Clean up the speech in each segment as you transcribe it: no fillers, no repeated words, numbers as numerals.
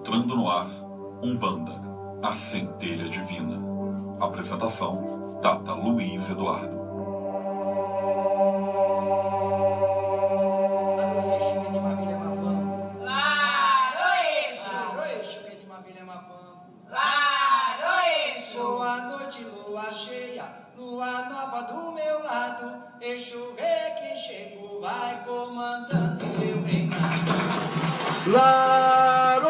Entrando no ar, Umbanda, a centelha divina. Apresentação, Tata Luiz Eduardo. Boa noite, lua cheia, lua nova do meu lado. Exu rei que chegou, vai comandando seu reinado. Laroeixo!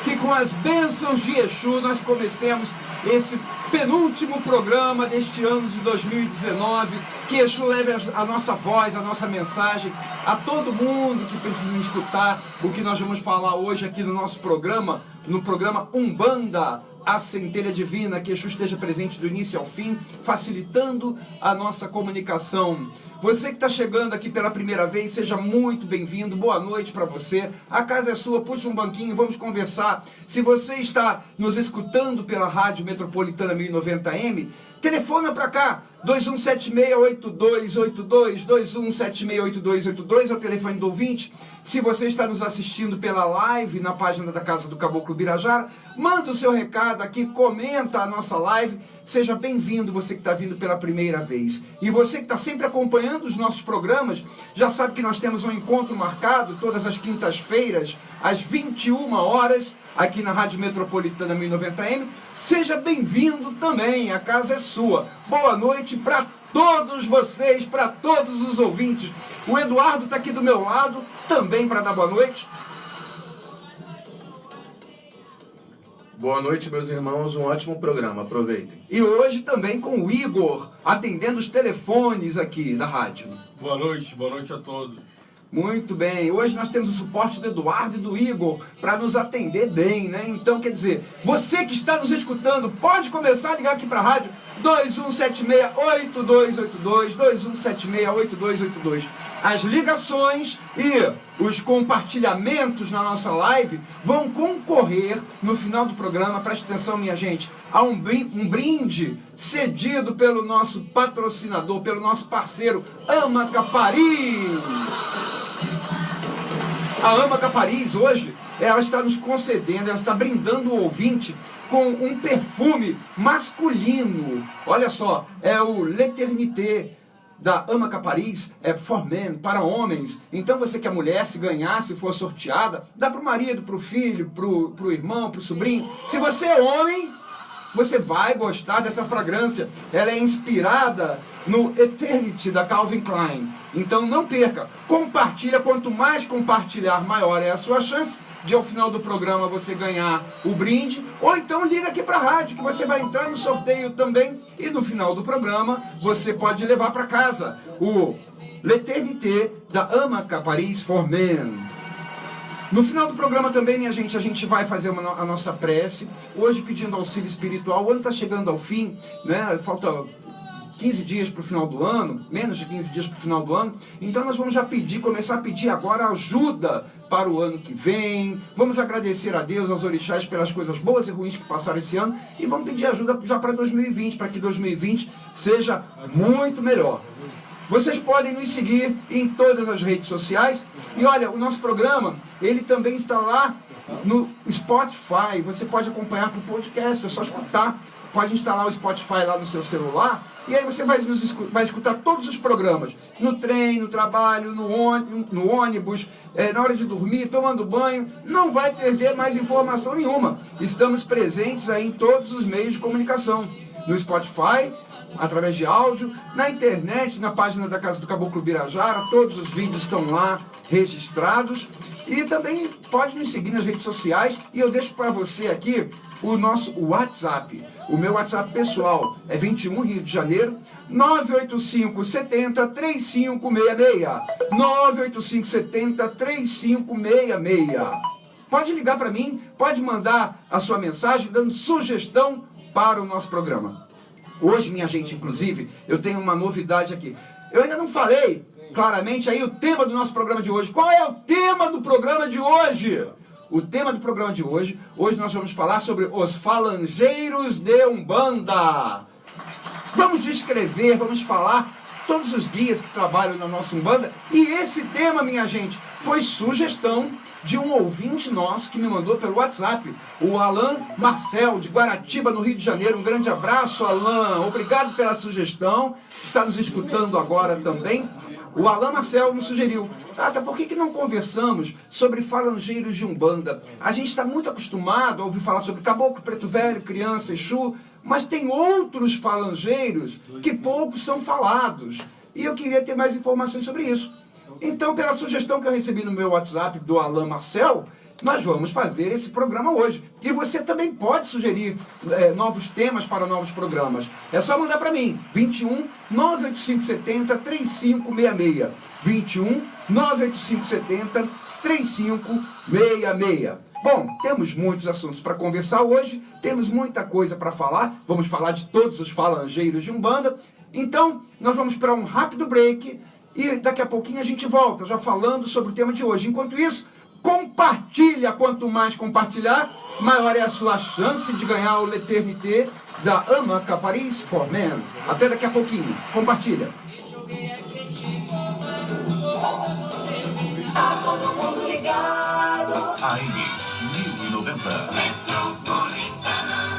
Que com as bênçãos de Exu nós comecemos esse penúltimo programa deste ano de 2019, que Exu leve a nossa voz, a nossa mensagem a todo mundo que precisa escutar o que nós vamos falar hoje aqui no nosso programa, no programa Umbanda, a centelha divina, que Exu esteja presente do início ao fim, facilitando a nossa comunicação. Você que está chegando aqui pela primeira vez, seja muito bem-vindo, boa noite para você. A casa é sua, puxa um banquinho, vamos conversar. Se você está nos escutando pela Rádio Metropolitana 1090M, telefona para cá, 2176-8282, 2176-8282 é o telefone do ouvinte. Se você está nos assistindo pela live na página da Casa do Caboclo Birajara, manda o seu recado aqui, comenta a nossa live. Seja bem-vindo, você que está vindo pela primeira vez. E você que está sempre acompanhando os nossos programas, já sabe que nós temos um encontro marcado todas as quintas-feiras, às 21 horas, aqui na Rádio Metropolitana 1090M. Seja bem-vindo também, a casa é sua. Boa noite para todos vocês, para todos os ouvintes. O Eduardo está aqui do meu lado, também para dar boa noite. Boa noite, meus irmãos, um ótimo programa, aproveitem. E hoje também com o Igor, atendendo os telefones aqui da rádio. Boa noite a todos. Muito bem, hoje nós temos o suporte do Eduardo e do Igor para nos atender bem, né? Então, quer dizer, você que está nos escutando, pode começar a ligar aqui para a rádio, 2176-8282, 2176-8282. As ligações e os compartilhamentos na nossa live vão concorrer no final do programa, preste atenção minha gente, a um brinde cedido pelo nosso patrocinador, pelo nosso parceiro Amaca Paris. A Amaca Paris hoje, ela está nos concedendo, ela está brindando o ouvinte com um perfume masculino. Olha só, é o L'Eternité da Amaca Paris, é for men, para homens. Então você que é mulher, se ganhar, se for sorteada, dá para o marido, para o filho, para o irmão, para o sobrinho. Se você é homem, você vai gostar dessa fragrância. Ela é inspirada no Eternity da Calvin Klein. Então não perca, compartilha, quanto mais compartilhar, maior é a sua chance de ao final do programa você ganhar o brinde, ou então liga aqui para a rádio que você vai entrar no sorteio também, e no final do programa você pode levar para casa o L'Eternité da Amaca Paris for Men. No final do programa também, minha gente, a gente vai fazer a nossa prece, hoje pedindo auxílio espiritual. O ano está chegando ao fim, né? Falta 15 dias para o final do ano, menos de 15 dias para o final do ano, então nós vamos já começar a pedir agora ajuda para o ano que vem. Vamos agradecer a Deus, aos orixás, pelas coisas boas e ruins que passaram esse ano, e vamos pedir ajuda já para 2020, para que 2020 seja muito melhor. Vocês podem nos seguir em todas as redes sociais, e olha, o nosso programa, ele também está lá no Spotify. Você pode acompanhar por podcast, é só escutar. Pode instalar o Spotify lá no seu celular, e aí você vai escutar todos os programas, no trem, no trabalho, no ônibus, na hora de dormir, tomando banho, não vai perder mais informação nenhuma. Estamos presentes aí em todos os meios de comunicação, no Spotify, através de áudio, na internet, na página da Casa do Caboclo Birajara, todos os vídeos estão lá registrados, e também pode nos seguir nas redes sociais, e eu deixo para você aqui o nosso WhatsApp. O meu WhatsApp pessoal é 21 Rio de Janeiro 985 70 3566 985 70 3566. Pode ligar para mim, pode mandar a sua mensagem dando sugestão para o nosso programa. Hoje, minha gente, inclusive, eu tenho uma novidade aqui. Eu ainda não falei claramente aí o tema do nosso programa de hoje. Qual é o tema do programa de hoje? O tema do programa de hoje nós vamos falar sobre os falangeiros de Umbanda. Vamos descrever, vamos falar todos os guias que trabalham na nossa Umbanda. E esse tema, minha gente, foi sugestão de um ouvinte nosso que me mandou pelo WhatsApp, o Alan Marcel, de Guaratiba, no Rio de Janeiro. Um grande abraço, Alan. Obrigado pela sugestão. Está nos escutando agora também. O Alan Marcel me sugeriu: Tata, por que não conversamos sobre falangeiros de Umbanda? A gente está muito acostumado a ouvir falar sobre caboclo, preto velho, criança, Exu, mas tem outros falangeiros que poucos são falados. E eu queria ter mais informações sobre isso. Então, pela sugestão que eu recebi no meu WhatsApp do Alan Marcel, nós vamos fazer esse programa hoje. E você também pode sugerir novos temas para novos programas. É só mandar para mim, 21 98570 3566. 21 98570 3566. Bom, temos muitos assuntos para conversar hoje, temos muita coisa para falar. Vamos falar de todos os falangeiros de Umbanda. Então, nós vamos para um rápido break e daqui a pouquinho a gente volta, já falando sobre o tema de hoje. Enquanto isso, compartilha. Quanto mais compartilhar, maior é a sua chance de ganhar o L'Eternité da Amaka Paris for Men. Até daqui a pouquinho. Compartilha. Tá todo mundo ligado. AM 1090.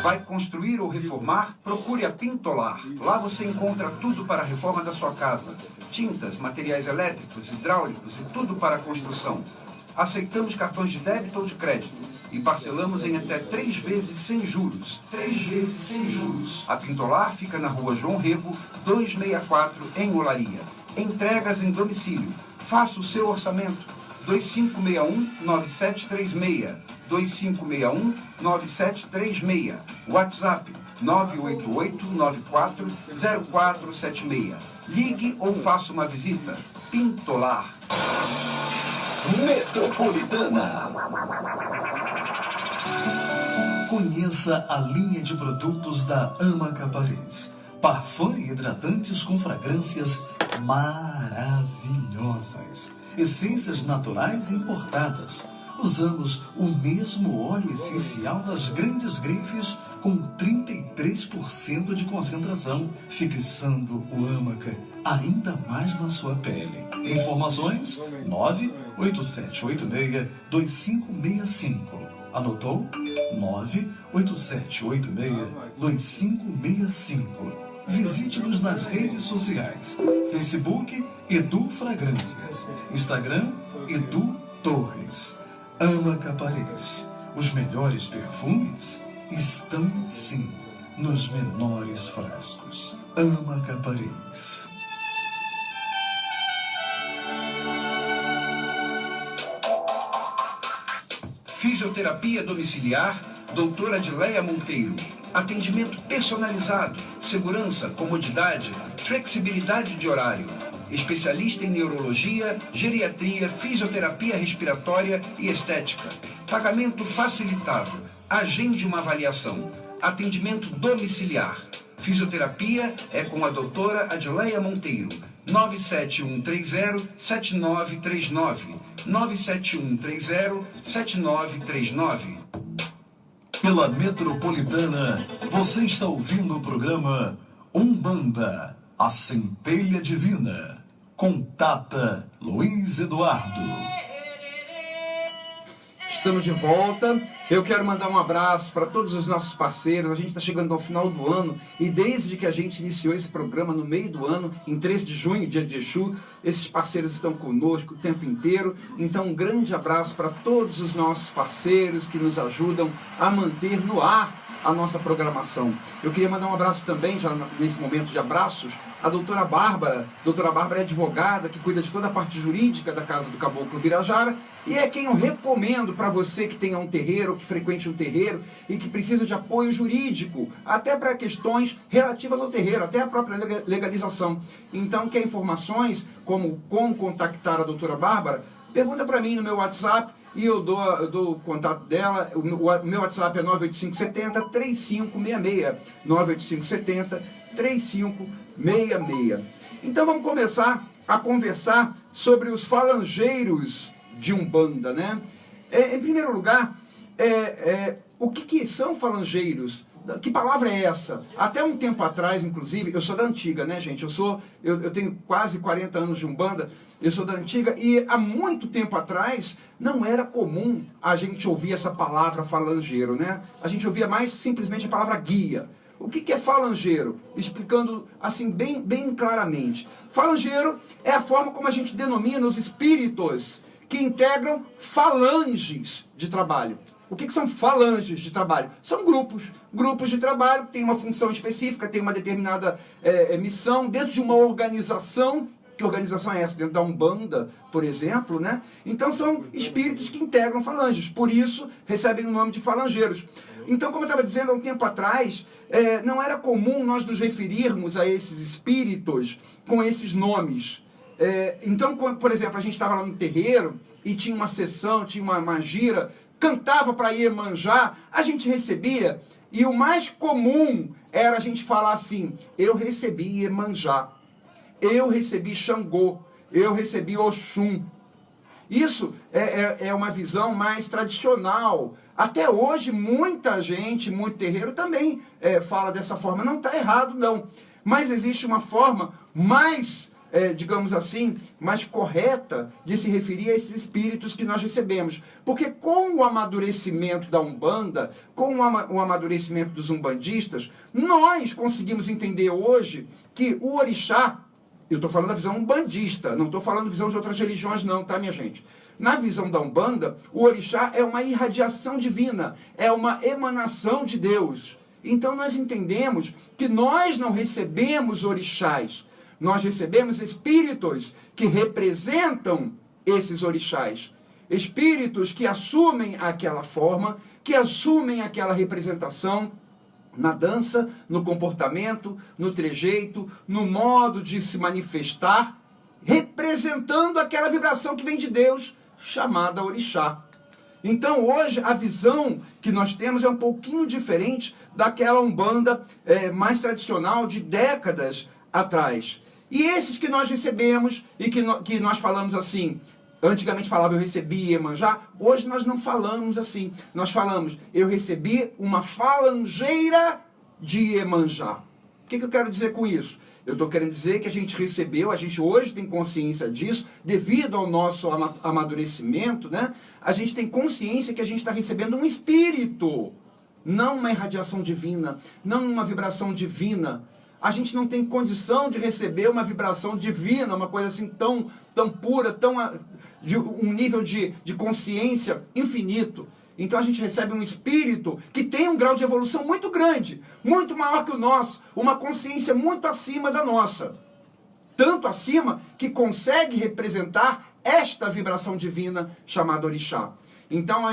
Vai construir ou reformar? Procure a Pintolar. Lá você encontra tudo para a reforma da sua casa. Tintas, materiais elétricos, hidráulicos e tudo para a construção. Aceitamos cartões de débito ou de crédito e parcelamos em até 3 vezes sem juros. 3 vezes sem juros. A Pintolar fica na rua João Rego, 264, em Olaria. Entregas em domicílio. Faça o seu orçamento. 2561-9736. 2561-9736. WhatsApp 988-940476. Ligue ou faça uma visita. Pintolar. Metropolitana. Conheça a linha de produtos da Amaka Paris. Parfum e hidratantes com fragrâncias maravilhosas. Essências naturais importadas. Usamos o mesmo óleo essencial das grandes grifes com 33% de concentração, fixando o Amaka ainda mais na sua pele. Informações 98786-2565. Anotou? 98786-2565. Visite-nos nas redes sociais. Facebook, Edu Fragrâncias. Instagram, Edu Torres. Amaka Paris. Os melhores perfumes estão, sim, nos menores frascos. Amaka Paris. Fisioterapia domiciliar, doutora Adileia Monteiro. Atendimento personalizado, segurança, comodidade, flexibilidade de horário. Especialista em neurologia, geriatria, fisioterapia respiratória e estética. Pagamento facilitado. Agende uma avaliação. Atendimento domiciliar. Fisioterapia é com a doutora Adileia Monteiro. 97130-7939. 97130-7939. Pela Metropolitana, você está ouvindo o programa Umbanda, a Centelha Divina, com Tata Luiz Eduardo. Estamos de volta. Eu quero mandar um abraço para todos os nossos parceiros. A gente está chegando ao final do ano e desde que a gente iniciou esse programa no meio do ano, em 13 de junho, dia de Exu, esses parceiros estão conosco o tempo inteiro. Então um grande abraço para todos os nossos parceiros que nos ajudam a manter no ar a nossa programação. Eu queria mandar um abraço também, já nesse momento de abraços, a doutora Bárbara. Doutora Bárbara é advogada que cuida de toda a parte jurídica da Casa do Caboclo Birajara e é quem eu recomendo para você que tenha um terreiro, que frequente um terreiro e que precisa de apoio jurídico, até para questões relativas ao terreiro, até a própria legalização. Então, quer informações como contactar a doutora Bárbara? Pergunta para mim no meu WhatsApp e eu dou o contato dela. O meu WhatsApp é 98570-3566. 98570-3566. Então vamos começar a conversar sobre os falangeiros de Umbanda, né? Em primeiro lugar, o que são falangeiros? Que palavra é essa? Até um tempo atrás, inclusive, eu sou da antiga, né, gente? Eu tenho quase 40 anos de Umbanda. eu sou da antiga, e há muito tempo atrás não era comum a gente ouvir essa palavra falangeiro, né? A gente ouvia mais simplesmente a palavra guia. O que é falangeiro? Explicando assim bem claramente. Falangeiro é a forma como a gente denomina os espíritos que integram falanges de trabalho. O que são falanges de trabalho? São grupos de trabalho que têm uma função específica, têm uma determinada missão dentro de uma organização. Que organização é essa? Dentro da Umbanda, por exemplo, né? Então são espíritos que integram falanges, por isso recebem o nome de falangeiros. Então, como eu estava dizendo há um tempo atrás, não era comum nós nos referirmos a esses espíritos com esses nomes. Então, por exemplo, a gente estava lá no terreiro e tinha uma sessão, tinha uma gira, cantava para Iemanjá, a gente recebia, e o mais comum era a gente falar assim: eu recebi Iemanjá, eu recebi Xangô, eu recebi Oxum. Isso é uma visão mais tradicional. Até hoje, muita gente, muito terreiro também fala dessa forma. Não está errado, não. Mas existe uma forma mais, digamos assim, mais correta de se referir a esses espíritos que nós recebemos. Porque com o amadurecimento da Umbanda, com o amadurecimento dos umbandistas, nós conseguimos entender hoje que o orixá, eu estou falando da visão umbandista, não estou falando da visão de outras religiões não, tá, minha gente? Na visão da Umbanda, o orixá é uma irradiação divina, é uma emanação de Deus. Então nós entendemos que nós não recebemos orixás, nós recebemos espíritos que representam esses orixás. Espíritos que assumem aquela forma, que assumem aquela representação, na dança, no comportamento, no trejeito, no modo de se manifestar, representando aquela vibração que vem de Deus, chamada orixá. Então hoje a visão que nós temos é um pouquinho diferente daquela Umbanda mais tradicional de décadas atrás. E esses que nós recebemos e que nós falamos assim, antigamente falava eu recebi Iemanjá, hoje nós não falamos assim. Nós falamos eu recebi uma falangeira de Iemanjá. O que eu quero dizer com isso? Eu estou querendo dizer que a gente recebeu, a gente hoje tem consciência disso, devido ao nosso amadurecimento, né? A gente tem consciência que a gente está recebendo um espírito, não uma irradiação divina, não uma vibração divina. A gente não tem condição de receber uma vibração divina, uma coisa assim tão pura, de um nível de consciência infinito. Então a gente recebe um espírito que tem um grau de evolução muito grande, muito maior que o nosso, uma consciência muito acima da nossa. Tanto acima que consegue representar esta vibração divina chamada orixá. Então,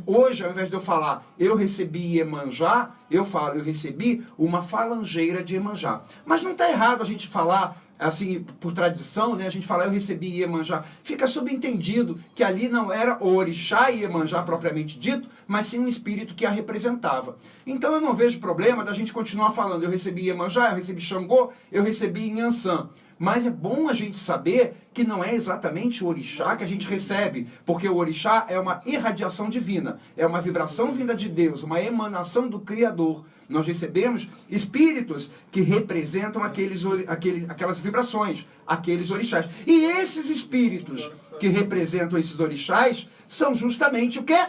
hoje, ao invés de eu falar, eu recebi Iemanjá, eu falo, eu recebi uma falangeira de Iemanjá. Mas não está errado a gente falar, assim, por tradição, né? A gente falar, eu recebi Iemanjá. Fica subentendido que ali não era o orixá Iemanjá propriamente dito, mas sim um espírito que a representava. Então, eu não vejo problema da gente continuar falando, eu recebi Iemanjá, eu recebi Xangô, eu recebi Inhansã. Mas é bom a gente saber que não é exatamente o orixá que a gente recebe, porque o orixá é uma irradiação divina, é uma vibração vinda de Deus, uma emanação do Criador. Nós recebemos espíritos que representam aquelas vibrações, aqueles orixás. E esses espíritos que representam esses orixás são justamente o quê?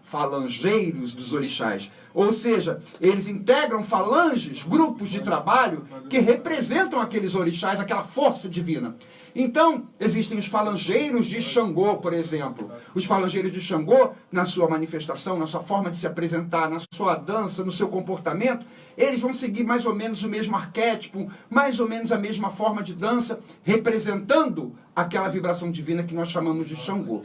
Falangeiros dos orixás. Ou seja, eles integram falanges, grupos de trabalho que representam aqueles orixás, aquela força divina. Então, existem os falangeiros de Xangô, por exemplo. Os falangeiros de Xangô, na sua manifestação, na sua forma de se apresentar, na sua dança, no seu comportamento, eles vão seguir mais ou menos o mesmo arquétipo, mais ou menos a mesma forma de dança, representando aquela vibração divina que nós chamamos de Xangô.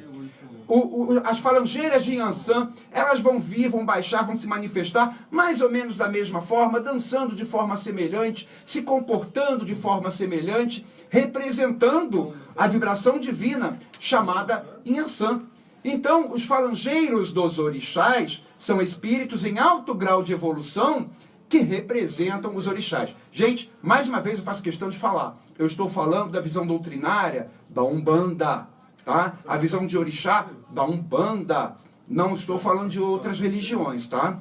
As falangeiras de Inhansã, elas vão vir, vão baixar, vão se manifestar mais ou menos da mesma forma, dançando de forma semelhante, se comportando de forma semelhante, representando a vibração divina chamada Inhansã. Então, os falangeiros dos orixás são espíritos em alto grau de evolução que representam os orixás. Gente, mais uma vez eu faço questão de falar, eu estou falando da visão doutrinária da Umbanda, tá? A visão de orixá da Umbanda. Não estou falando de outras religiões, tá?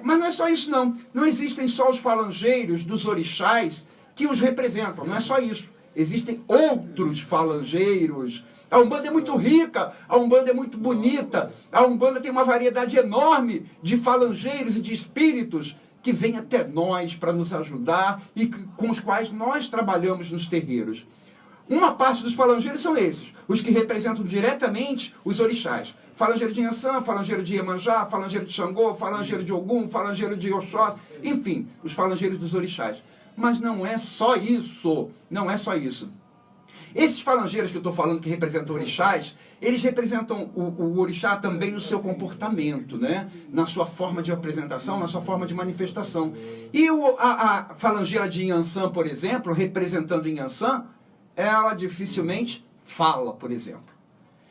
Mas não é só isso, não. Não existem só os falangeiros dos orixás que os representam. Não é só isso. existem outros falangeiros. A Umbanda é muito rica, a Umbanda é muito bonita, a Umbanda tem uma variedade enorme de falangeiros e de espíritos que vêm até nós para nos ajudar e com os quais nós trabalhamos nos terreiros. Uma parte dos falangeiros são esses, os que representam diretamente os orixás. Falangeiro de Inhaçã, falangeiro de Iemanjá, falangeiro de Xangô, falangeiro de Ogum, falangeiro de Oxóssi, enfim, os falangeiros dos orixás. Mas não é só isso, não é só isso. Esses falangeiros que eu estou falando que representam orixás, eles representam o orixá também no seu comportamento, né? Na sua forma de apresentação, na sua forma de manifestação. E a falangeira de Inhaçã, por exemplo, representando Inhaçã, ela dificilmente fala, por exemplo.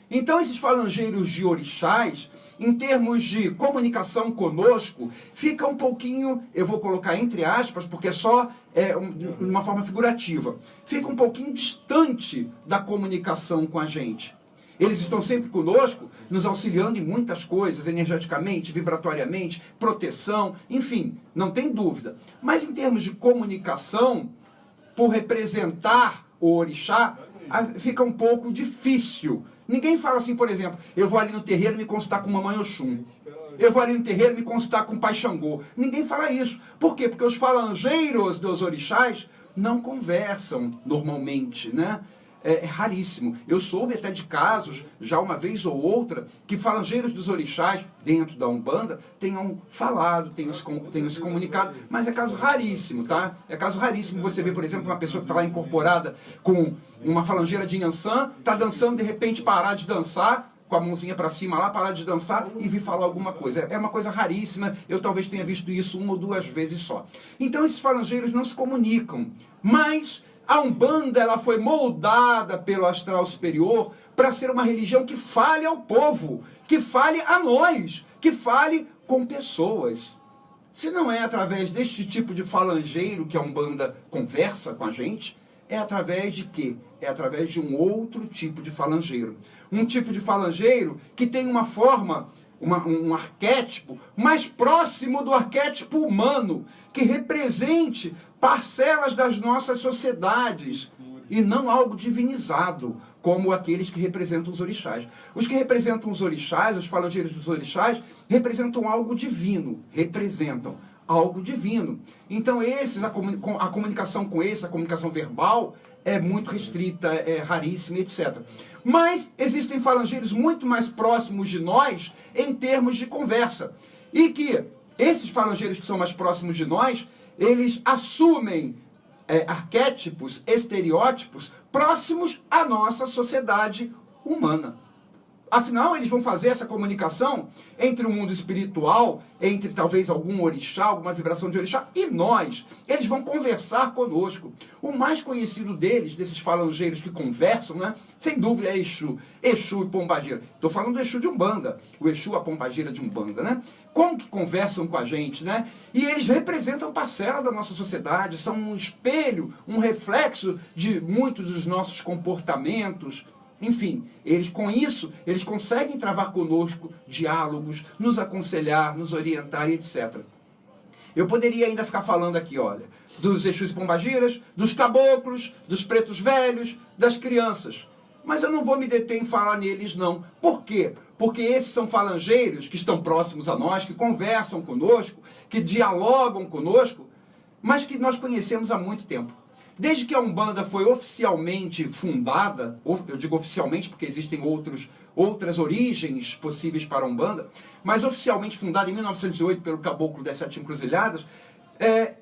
Então, esses falangeiros de orixás, em termos de comunicação conosco, fica um pouquinho, eu vou colocar entre aspas, porque é só uma forma figurativa, fica um pouquinho distante da comunicação com a gente. Eles estão sempre conosco, nos auxiliando em muitas coisas, energeticamente, vibratoriamente, proteção, enfim, não tem dúvida. Mas em termos de comunicação, por representar o orixá, fica um pouco difícil. Ninguém fala assim, por exemplo, eu vou ali no terreiro me consultar com Mamãe Oxum. Eu vou ali no terreiro me consultar com Pai Xangô. Ninguém fala isso. Por quê? Porque os falangeiros dos orixás não conversam normalmente, né? É raríssimo. Eu soube até de casos, já uma vez ou outra, que falangeiros dos orixás, dentro da Umbanda, tenham falado, tenham se comunicado, mas é caso raríssimo, tá? É caso raríssimo você ver, por exemplo, uma pessoa que está lá incorporada com uma falangeira de Inhaçã, está dançando, de repente parar de dançar, com a mãozinha para cima lá, parar de dançar e vir falar alguma coisa. É uma coisa raríssima, eu talvez tenha visto isso uma ou duas vezes só. Então esses falangeiros não se comunicam, mas a Umbanda, ela foi moldada pelo astral superior para ser uma religião que fale ao povo, que fale a nós, que fale com pessoas. Se não é através deste tipo de falangeiro que a Umbanda conversa com a gente, é através de quê? É através de um outro tipo de falangeiro. Um tipo de falangeiro que tem uma forma, um arquétipo mais próximo do arquétipo humano, que represente parcelas das nossas sociedades e não algo divinizado, como aqueles que representam os orixás. Os que representam os orixás, os falangeiros dos orixás, representam algo divino, representam algo divino. Então a comunicação com esses, a comunicação verbal, é muito restrita, é raríssima, etc. Mas existem falangeiros muito mais próximos de nós em termos de conversa. E que esses falangeiros que são mais próximos de nós, eles assumem arquétipos, estereótipos próximos à nossa sociedade humana. Afinal, eles vão fazer essa comunicação entre o mundo espiritual, entre talvez algum orixá, alguma vibração de orixá, e nós. Eles vão conversar conosco. O mais conhecido deles, desses falangeiros que conversam, né, sem dúvida é Exu. Exu e Pombagira. Estou falando do Exu de Umbanda. O Exu, a Pombagira de Umbanda, né? Como que conversam com a gente, né? E eles representam parcela da nossa sociedade, são um espelho, um reflexo de muitos dos nossos comportamentos. Enfim, com isso, eles conseguem travar conosco diálogos, nos aconselhar, nos orientar, etc. Eu poderia ainda ficar falando aqui, olha, dos Exus e Pombagiras, dos caboclos, dos pretos velhos, das crianças. Mas eu não vou me deter em falar neles, não. Por quê? Porque esses são falangeiros que estão próximos a nós, que conversam conosco, que dialogam conosco, mas que nós conhecemos há muito tempo. Desde que a Umbanda foi oficialmente fundada, eu digo oficialmente porque existem outras origens possíveis para a Umbanda, mas oficialmente fundada em 1908 pelo Caboclo das Sete Encruzilhadas,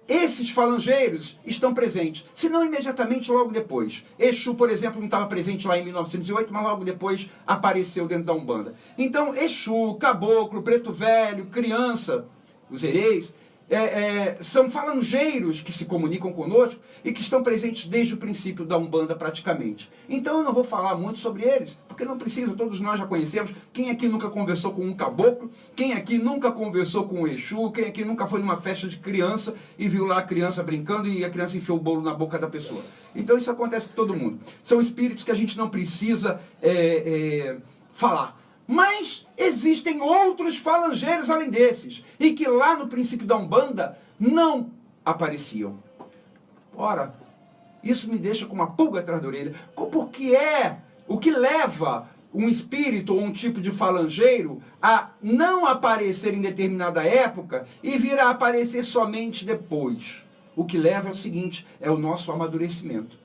esses falangeiros estão presentes, se não imediatamente, logo depois. Exu, por exemplo, não estava presente lá em 1908, mas logo depois apareceu dentro da Umbanda. Então, Exu, Caboclo, Preto Velho, Criança, os hereis, são falangeiros que se comunicam conosco e que estão presentes desde o princípio da Umbanda praticamente. Então eu não vou falar muito sobre eles, porque não precisa, todos nós já conhecemos. Quem aqui nunca conversou com um caboclo? Quem aqui nunca conversou com um Exu? Quem aqui nunca foi numa festa de criança e viu lá a criança brincando e a criança enfiou o bolo na boca da pessoa? Então isso acontece com todo mundo. São espíritos que a gente não precisa falar. Mas existem outros falangeiros além desses, e que lá no princípio da Umbanda não apareciam. Ora, Isso me deixa com uma pulga atrás da orelha. Porque o que leva um espírito ou um tipo de falangeiro a não aparecer em determinada época e vir a aparecer somente depois. O que leva é o seguinte, é o nosso amadurecimento.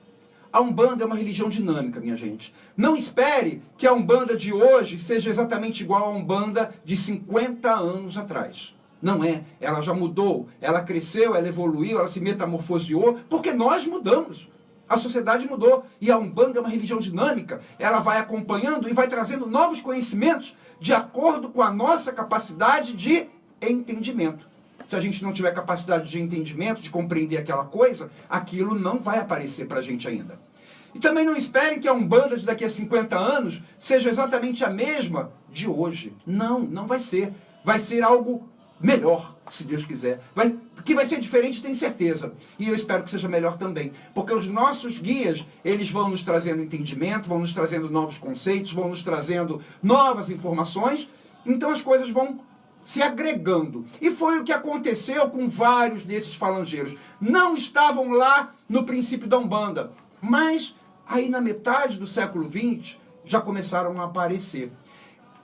A Umbanda é uma religião dinâmica, minha gente. Não espere que a Umbanda de hoje seja exatamente igual à Umbanda de 50 anos atrás. Não é. Ela já mudou, ela cresceu, ela evoluiu, ela se metamorfoseou, porque nós mudamos. A sociedade mudou. E a Umbanda é uma religião dinâmica. Ela vai acompanhando e vai trazendo novos conhecimentos de acordo com a nossa capacidade de entendimento. Se a gente não tiver capacidade de entendimento, de compreender aquela coisa, aquilo não vai aparecer para a gente ainda. E também não esperem que a Umbanda de daqui a 50 anos seja exatamente a mesma de hoje. Não, não vai ser. Vai ser algo melhor, se Deus quiser. Que vai ser diferente, tenho certeza. E eu espero que seja melhor também. Porque os nossos guias, eles vão nos trazendo entendimento, vão nos trazendo novos conceitos, vão nos trazendo novas informações. Então as coisas vão se agregando. E foi o que aconteceu com vários desses falangeiros. Não estavam lá no princípio da Umbanda, mas aí na metade do século XX já começaram a aparecer.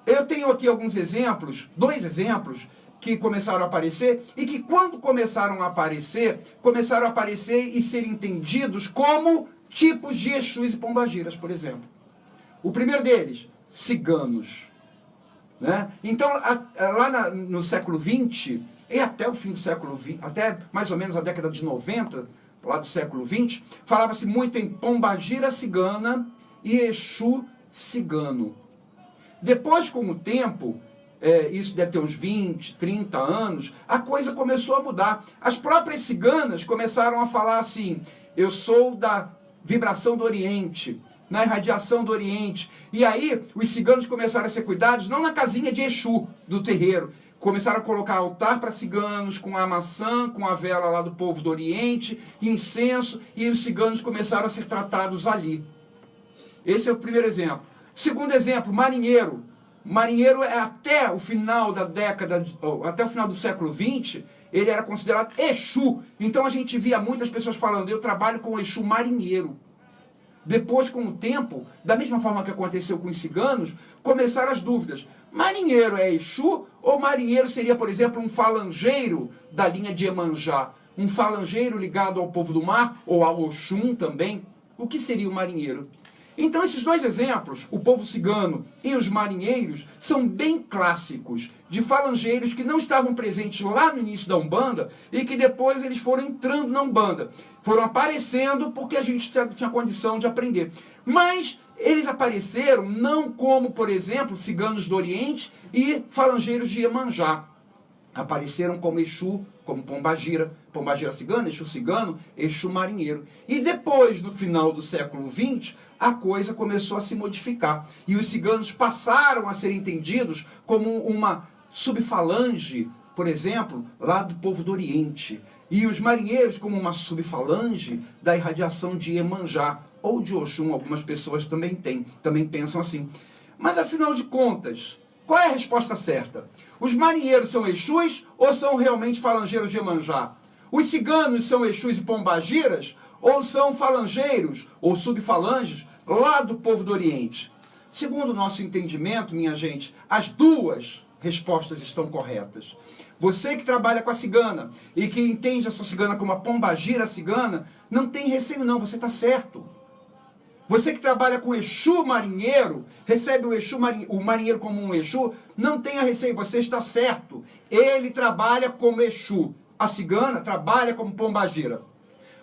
Eu tenho aqui alguns exemplos, 2 exemplos, que começaram a aparecer e que quando começaram a aparecer e ser entendidos como tipos de Exus e Pombagiras, por exemplo. O primeiro deles, ciganos. Né? Então, lá no século XX, e até o fim do século XX, até mais ou menos a década de 90, lá do século XX, falava-se muito em Pombagira cigana e Exu cigano. Depois, com o tempo, isso deve ter uns 20, 30 anos, a coisa começou a mudar. As próprias ciganas começaram a falar assim, eu sou da vibração do Oriente, na irradiação do Oriente. E aí, os ciganos começaram a ser cuidados, não na casinha de Exu, do terreiro. Começaram a colocar altar para ciganos, com a maçã, com a vela lá do povo do Oriente, incenso, e os ciganos começaram a ser tratados ali. Esse é o primeiro exemplo. Segundo exemplo, marinheiro. Marinheiro, até o final da década, até o final do século XX, ele era considerado Exu. Então a gente via muitas pessoas falando, eu trabalho com o Exu marinheiro. Depois, com o tempo, da mesma forma que aconteceu com os ciganos, começaram as dúvidas. Marinheiro é Exu ou marinheiro seria, por exemplo, um falangeiro da linha de Iemanjá? Um falangeiro ligado ao povo do mar ou ao Oxum também? O que seria o marinheiro? Então, esses 2 exemplos, o povo cigano e os marinheiros, são bem clássicos de falangeiros que não estavam presentes lá no início da Umbanda e que depois eles foram entrando na Umbanda. Foram aparecendo porque a gente tinha condição de aprender. Mas eles apareceram não como, por exemplo, ciganos do Oriente e falangeiros de Iemanjá. Apareceram como Exu, como Pombagira, Pombagira cigana, Exu cigano, Exu marinheiro. E depois, no final do século XX, a coisa começou a se modificar. E os ciganos passaram a ser entendidos como uma subfalange, por exemplo, lá do povo do Oriente. E os marinheiros como uma subfalange da irradiação de Iemanjá, ou de Oxum, algumas pessoas também pensam assim. Mas, afinal de contas, qual é a resposta certa? Os marinheiros são Exus ou são realmente falangeiros de Iemanjá? Os ciganos são Exus e Pombagiras ou são falangeiros ou subfalanges lá do povo do Oriente? Segundo o nosso entendimento, minha gente, as 2 respostas estão corretas. Você que trabalha com a cigana e que entende a sua cigana como a Pombagira cigana, não tem receio não, você está certo. Você que trabalha com Exu marinheiro, recebe o marinheiro como um Exu, não tenha receio, você está certo. Ele trabalha como Exu. A cigana trabalha como Pombagira.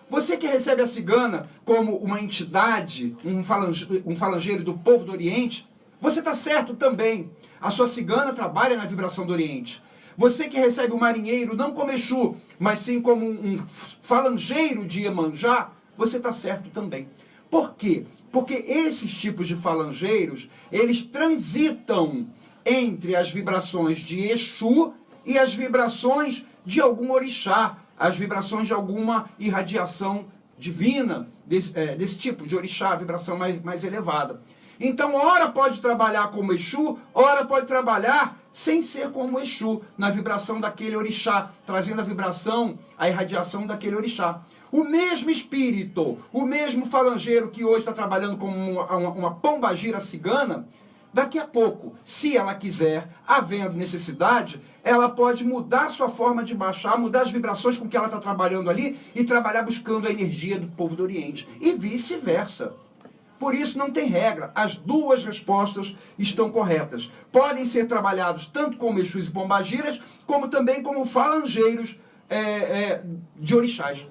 Você que recebe a cigana como uma entidade, um falangeiro do povo do Oriente, você está certo também. A sua cigana trabalha na vibração do Oriente. Você que recebe o marinheiro não como Exu, mas sim como um falangeiro de Iemanjá, você está certo também. Por quê? Porque esses tipos de falangeiros, eles transitam entre as vibrações de Exu e as vibrações de algum orixá, as vibrações de alguma irradiação divina, desse tipo de orixá, vibração mais elevada. Então, ora pode trabalhar como Exu, ora pode trabalhar sem ser como Exu, na vibração daquele orixá, trazendo a vibração, a irradiação daquele orixá. O mesmo espírito, o mesmo falangeiro que hoje está trabalhando como uma pombagira cigana, daqui a pouco, se ela quiser, havendo necessidade, ela pode mudar sua forma de baixar, mudar as vibrações com que ela está trabalhando ali e trabalhar buscando a energia do povo do Oriente. E vice-versa. Por isso não tem regra. As duas respostas estão corretas. Podem ser trabalhados tanto como Exus e pombagiras, como também como falangeiros de orixás.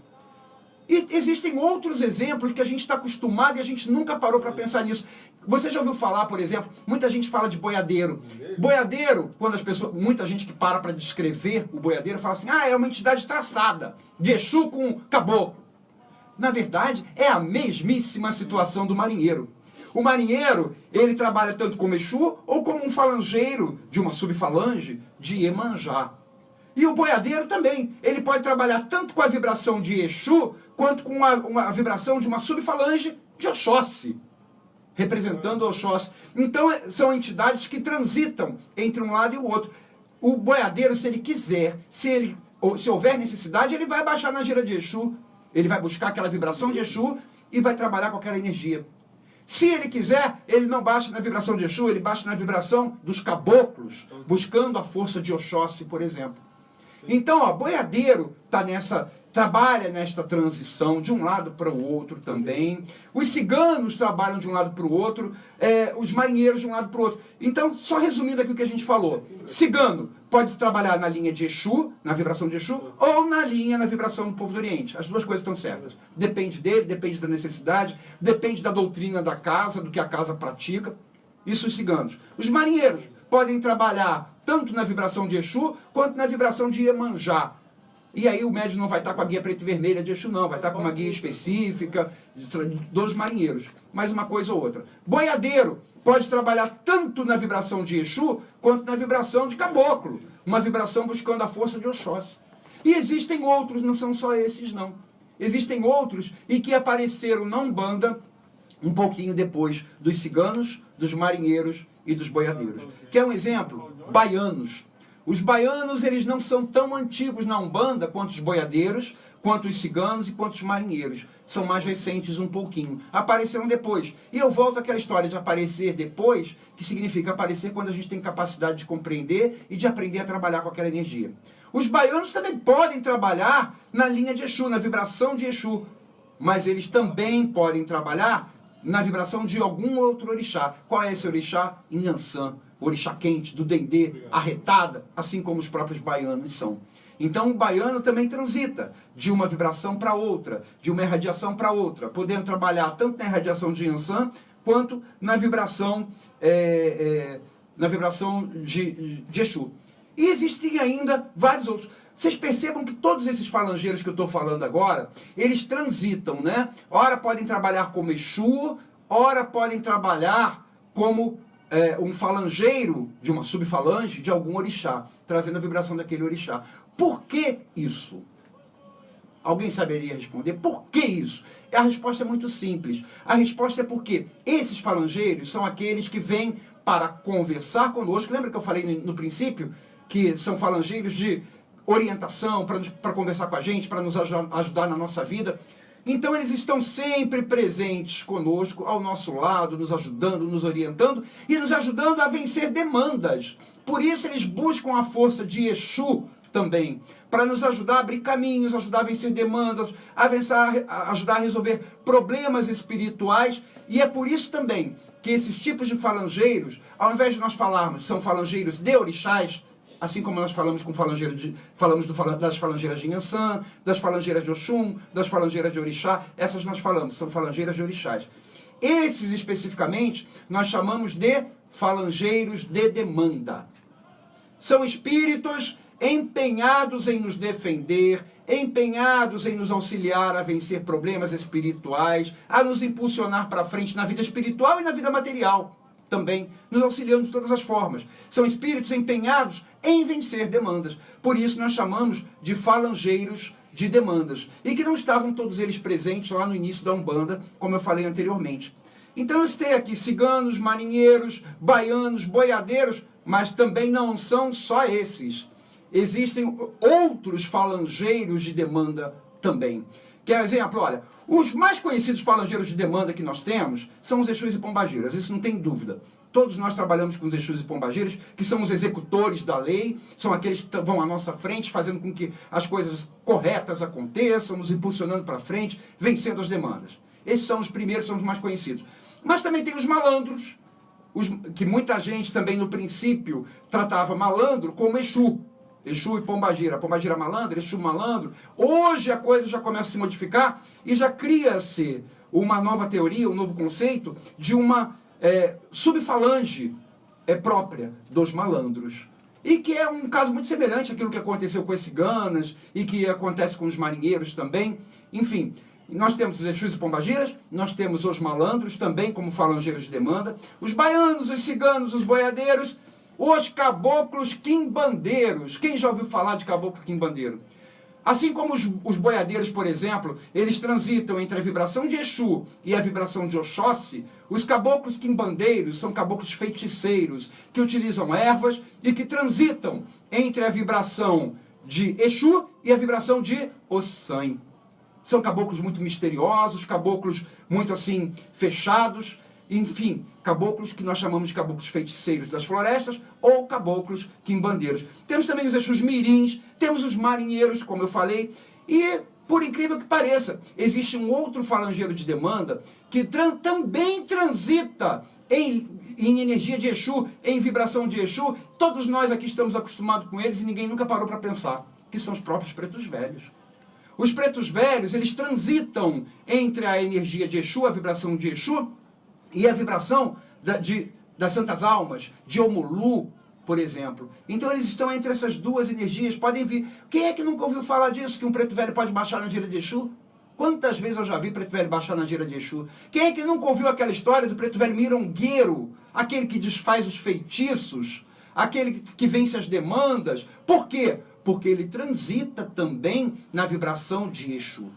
E existem outros exemplos que a gente está acostumado e a gente nunca parou para pensar nisso. Você já ouviu falar, por exemplo, muita gente fala de boiadeiro. Boiadeiro, quando muita gente que para descrever o boiadeiro, fala assim, é uma entidade traçada, de Exu com caboclo. Na verdade, é a mesmíssima situação do marinheiro. O marinheiro, ele trabalha tanto como Exu ou como um falangeiro de uma subfalange de Iemanjá. E o boiadeiro também. Ele pode trabalhar tanto com a vibração de Exu, quanto com a vibração de uma subfalange de Oxóssi, representando Oxóssi. Então, são entidades que transitam entre um lado e o outro. O boiadeiro, se ele quiser, se houver necessidade, ele vai baixar na gira de Exu, ele vai buscar aquela vibração de Exu e vai trabalhar com aquela energia. Se ele quiser, ele não baixa na vibração de Exu, ele baixa na vibração dos caboclos, buscando a força de Oxóssi, por exemplo. Então, boiadeiro trabalha nesta transição de um lado para o outro também. Os ciganos trabalham de um lado para o outro, os marinheiros de um lado para o outro. Então, só resumindo aqui o que a gente falou. Cigano pode trabalhar na linha de Exu, na vibração de Exu, ou na vibração do povo do Oriente. As duas coisas estão certas. Depende dele, depende da necessidade, depende da doutrina da casa, do que a casa pratica. Isso os ciganos. Os marinheiros podem trabalhar tanto na vibração de Exu, quanto na vibração de Iemanjá. E aí o médium não vai estar com a guia preta e vermelha de Exu, não. Vai estar com uma guia específica dos marinheiros. Mais uma coisa ou outra. Boiadeiro pode trabalhar tanto na vibração de Exu, quanto na vibração de caboclo. Uma vibração buscando a força de Oxóssi. E existem outros, não são só esses, não. Existem outros e que apareceram na Umbanda um pouquinho depois dos ciganos, dos marinheiros e dos boiadeiros. Quer um exemplo? Baianos. Os baianos, eles não são tão antigos na Umbanda quanto os boiadeiros, quanto os ciganos e quanto os marinheiros. São mais recentes um pouquinho. Apareceram depois. E eu volto àquela história de aparecer depois, que significa aparecer quando a gente tem capacidade de compreender e de aprender a trabalhar com aquela energia. Os baianos também podem trabalhar na linha de Exu, na vibração de Exu. Mas eles também podem trabalhar na vibração de algum outro orixá. Qual é esse orixá? Inhansã, orixá quente, do Dendê, arretada, assim como os próprios baianos são. Então o baiano também transita de uma vibração para outra, de uma irradiação para outra, podendo trabalhar tanto na irradiação de Inhansã, quanto na vibração, de Exu. E existem ainda vários outros. Vocês percebam que todos esses falangeiros que eu estou falando agora, eles transitam, né? Ora podem trabalhar como Exu, ora podem trabalhar como um falangeiro de uma subfalange de algum orixá, trazendo a vibração daquele orixá. Por que isso? Alguém saberia responder? Por que isso? A resposta é muito simples. A resposta é porque esses falangeiros são aqueles que vêm para conversar conosco. Lembra que eu falei no princípio que são falangeiros de orientação, para conversar com a gente, para nos ajudar na nossa vida? Então eles estão sempre presentes conosco, ao nosso lado, nos ajudando, nos orientando e nos ajudando a vencer demandas. Por isso eles buscam a força de Exu também, para nos ajudar a abrir caminhos, ajudar a vencer demandas, ajudar a resolver problemas espirituais. E é por isso também que esses tipos de falangeiros, ao invés de nós falarmos são falangeiros de orixás, assim como nós falamos das falangeiras de Inhansã, das falangeiras de Oxum, das falangeiras de Orixá, essas nós falamos, são falangeiras de orixás. Esses especificamente nós chamamos de falangeiros de demanda. São espíritos empenhados em nos defender, empenhados em nos auxiliar a vencer problemas espirituais, a nos impulsionar para frente na vida espiritual e na vida material também, nos auxiliando de todas as formas. São espíritos empenhados em vencer demandas. Por isso nós chamamos de falangeiros de demandas. E que não estavam todos eles presentes lá no início da Umbanda, como eu falei anteriormente. Então eu citei aqui ciganos, marinheiros, baianos, boiadeiros, mas também não são só esses. Existem outros falangeiros de demanda também. Quer exemplo, olha, os mais conhecidos falangeiros de demanda que nós temos são os Exus e Pombagiras, isso não tem dúvida. Todos nós trabalhamos com os Exus e Pombagiras, que são os executores da lei, são aqueles que vão à nossa frente, fazendo com que as coisas corretas aconteçam, nos impulsionando para frente, vencendo as demandas. Esses são os primeiros, são os mais conhecidos. Mas também tem os malandros, que muita gente também no princípio tratava malandro como Exu. Exu e Pombagira. Pombagira malandro, Exu malandro. Hoje a coisa já começa a se modificar e já cria-se uma nova teoria, um novo conceito de uma subfalange própria dos malandros. E que é um caso muito semelhante àquilo que aconteceu com as ciganas e que acontece com os marinheiros também. Enfim, nós temos os Exus e Pombagiras, nós temos os malandros também como falangeiros de demanda, os baianos, os ciganos, os boiadeiros, os caboclos quimbandeiros. Quem já ouviu falar de caboclo quimbandeiro? Assim como os boiadeiros, por exemplo, eles transitam entre a vibração de Exu e a vibração de Oxóssi, os caboclos quimbandeiros são caboclos feiticeiros que utilizam ervas e que transitam entre a vibração de Exu e a vibração de Ossan. São caboclos muito misteriosos, caboclos muito assim fechados, enfim, caboclos que nós chamamos de caboclos feiticeiros das florestas ou caboclos quimbandeiros. Temos também os Exus mirins, temos os marinheiros, como eu falei, e, por incrível que pareça, existe um outro falangeiro de demanda que também transita em energia de Exu, em vibração de Exu. Todos nós aqui estamos acostumados com eles e ninguém nunca parou para pensar, que são os próprios pretos velhos. Os pretos velhos, eles transitam entre a energia de Exu, a vibração de Exu, e a vibração das santas almas, de Omulu, por exemplo. Então eles estão entre essas duas energias, podem vir. Quem é que nunca ouviu falar disso, que um preto velho pode baixar na gira de Exu? Quantas vezes eu já vi preto velho baixar na gira de Exu? Quem é que nunca ouviu aquela história do preto velho mirongueiro, aquele que desfaz os feitiços, aquele que vence as demandas? Por quê? Porque ele transita também na vibração de Exu.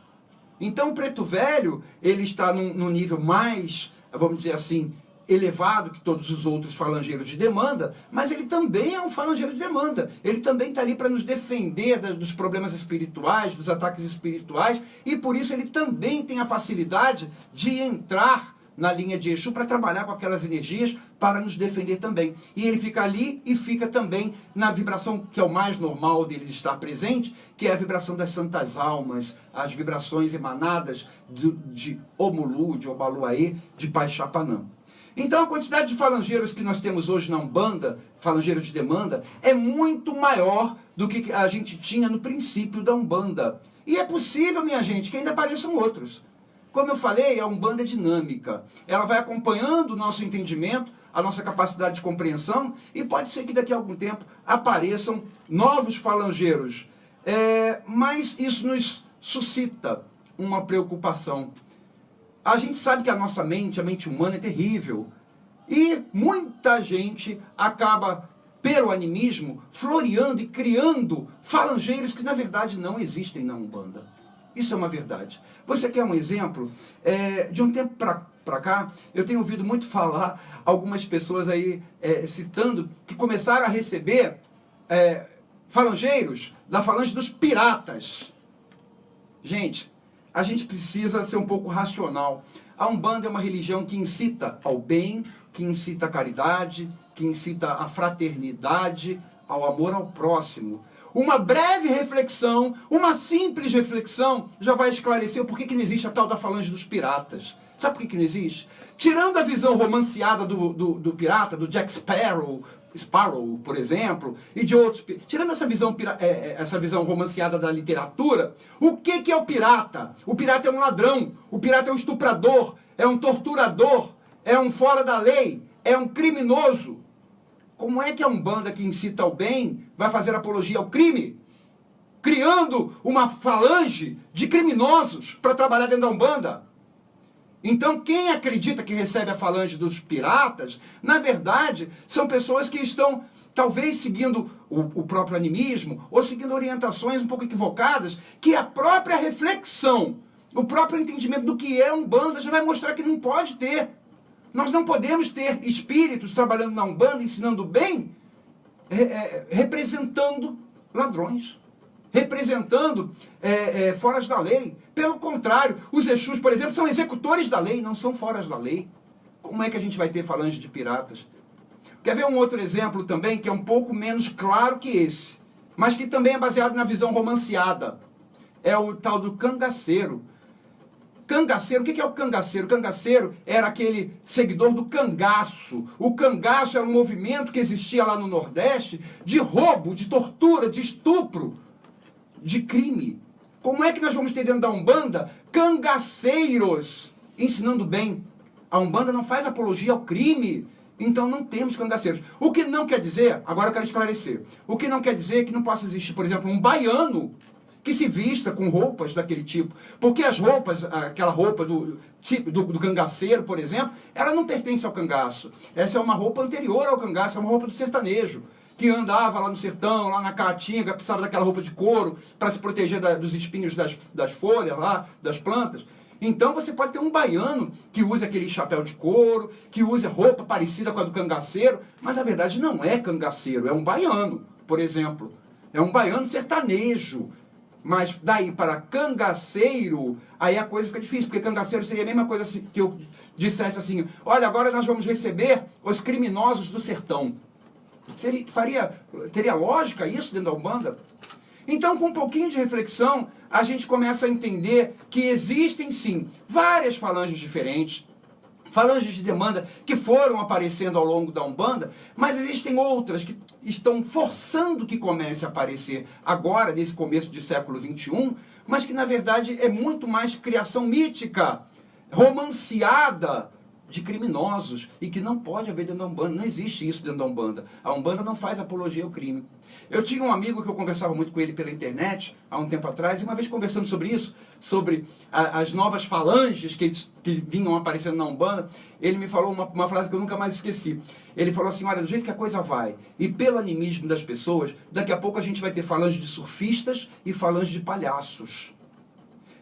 Então o preto velho, ele está num nível mais, vamos dizer assim, elevado que todos os outros falangeiros de demanda, mas ele também é um falangeiro de demanda. Ele também está ali para nos defender dos problemas espirituais, dos ataques espirituais, e por isso ele também tem a facilidade de entrar na linha de Exu para trabalhar com aquelas energias para nos defender também. E ele fica ali e fica também na vibração que é o mais normal dele estar presente, que é a vibração das santas almas, as vibrações emanadas de Omulu, de Obaluaê, de Pai Chapanã. Então a quantidade de falangeiros que nós temos hoje na Umbanda, falangeiros de demanda, é muito maior do que a gente tinha no princípio da Umbanda. E é possível, minha gente, que ainda apareçam outros. Como eu falei, a Umbanda é dinâmica. Ela vai acompanhando o nosso entendimento, a nossa capacidade de compreensão, e pode ser que daqui a algum tempo apareçam novos falangeiros. Mas isso nos suscita uma preocupação. A gente sabe que a nossa mente, a mente humana, é terrível. E muita gente acaba, pelo animismo, floreando e criando falangeiros que, na verdade, não existem na Umbanda. Isso é uma verdade. Você quer um exemplo? De um tempo para cá, eu tenho ouvido muito falar, algumas pessoas aí citando, que começaram a receber falangeiros da falange dos piratas. Gente, a gente precisa ser um pouco racional. A Umbanda é uma religião que incita ao bem, que incita à caridade, que incita à fraternidade, ao amor ao próximo. Uma breve reflexão, uma simples reflexão, já vai esclarecer o porquê que não existe a tal da falange dos piratas. Sabe por que não existe? Tirando a visão romanceada do pirata, do Jack Sparrow, por exemplo, e de outros... Tirando essa visão romanceada da literatura, o que é o pirata? O pirata é um ladrão, o pirata é um estuprador, é um torturador, é um fora da lei, é um criminoso. Como é que a Umbanda, que incita ao bem, vai fazer apologia ao crime? Criando uma falange de criminosos para trabalhar dentro da Umbanda? Então, quem acredita que recebe a falange dos piratas, na verdade, são pessoas que estão, talvez, seguindo o próprio animismo, ou seguindo orientações um pouco equivocadas, que a própria reflexão, o próprio entendimento do que é Umbanda já vai mostrar que não pode ter. Nós não podemos ter espíritos trabalhando na Umbanda, ensinando bem, representando ladrões, representando foras da lei. Pelo contrário, os Exus, por exemplo, são executores da lei, não são foras da lei. Como é que a gente vai ter falange de piratas? Quer ver um outro exemplo também, que é um pouco menos claro que esse, mas que também é baseado na visão romanceada. É o tal do cangaceiro. Cangaceiro, o que é o cangaceiro? O cangaceiro era aquele seguidor do cangaço. O cangaço era um movimento que existia lá no Nordeste de roubo, de tortura, de estupro, de crime. Como é que nós vamos ter dentro da Umbanda cangaceiros ensinando bem? A Umbanda não faz apologia ao crime, então não temos cangaceiros. O que não quer dizer, agora eu quero esclarecer, o que não quer dizer que não possa existir, por exemplo, um baiano que se vista com roupas daquele tipo. Porque as roupas, aquela roupa do cangaceiro, por exemplo, ela não pertence ao cangaço. Essa é uma roupa anterior ao cangaço, é uma roupa do sertanejo, que andava lá no sertão, lá na caatinga, precisava daquela roupa de couro para se proteger dos espinhos das folhas lá, das plantas. Então você pode ter um baiano que use aquele chapéu de couro, que use roupa parecida com a do cangaceiro, mas na verdade não é cangaceiro, é um baiano, por exemplo. É um baiano sertanejo. Mas daí para cangaceiro, aí a coisa fica difícil, porque cangaceiro seria a mesma coisa assim, que eu dissesse assim, olha, agora nós vamos receber os criminosos do sertão. Teria lógica isso dentro da Umbanda? Então, com um pouquinho de reflexão, a gente começa a entender que existem, sim, várias falanges diferentes, falanges de demanda que foram aparecendo ao longo da Umbanda, mas existem outras que estão forçando que comece a aparecer agora, nesse começo de século XXI, mas que, na verdade, é muito mais criação mítica, romanceada, de criminosos, e que não pode haver dentro da Umbanda. Não existe isso dentro da Umbanda. A Umbanda não faz apologia ao crime. Eu tinha um amigo que eu conversava muito com ele pela internet, há um tempo atrás, e uma vez conversando sobre isso, sobre as novas falanges que vinham aparecendo na Umbanda, ele me falou uma frase que eu nunca mais esqueci. Ele falou assim, olha, do jeito que a coisa vai, e pelo animismo das pessoas, daqui a pouco a gente vai ter falange de surfistas e falange de palhaços.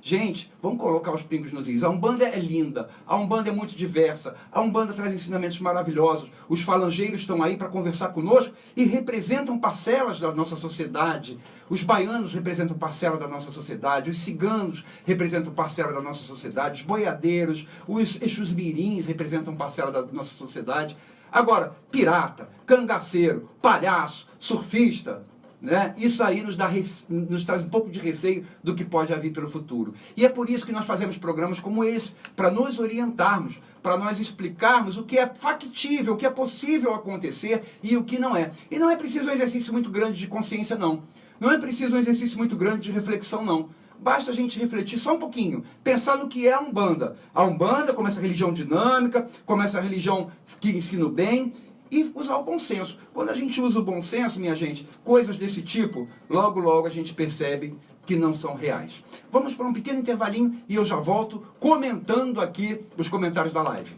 Gente, vamos colocar os pingos nos is. A Umbanda é linda, a Umbanda é muito diversa, a Umbanda traz ensinamentos maravilhosos, os falangeiros estão aí para conversar conosco e representam parcelas da nossa sociedade. Os baianos representam parcela da nossa sociedade, os ciganos representam parcela da nossa sociedade, os boiadeiros, os exus mirins representam parcela da nossa sociedade. Agora, pirata, cangaceiro, palhaço, surfista, né? Isso aí nos traz um pouco de receio do que pode vir pelo futuro. E é por isso que nós fazemos programas como esse, para nos orientarmos, para nós explicarmos o que é factível, o que é possível acontecer e o que não é. E não é preciso um exercício muito grande de consciência, não. Não é preciso um exercício muito grande de reflexão, não. Basta a gente refletir só um pouquinho, pensar no que é a Umbanda. A Umbanda, como essa religião dinâmica, como essa religião que ensina o bem, e usar o bom senso. Quando a gente usa o bom senso, minha gente, coisas desse tipo, logo, logo a gente percebe que não são reais. Vamos para um pequeno intervalinho e eu já volto comentando aqui os comentários da live.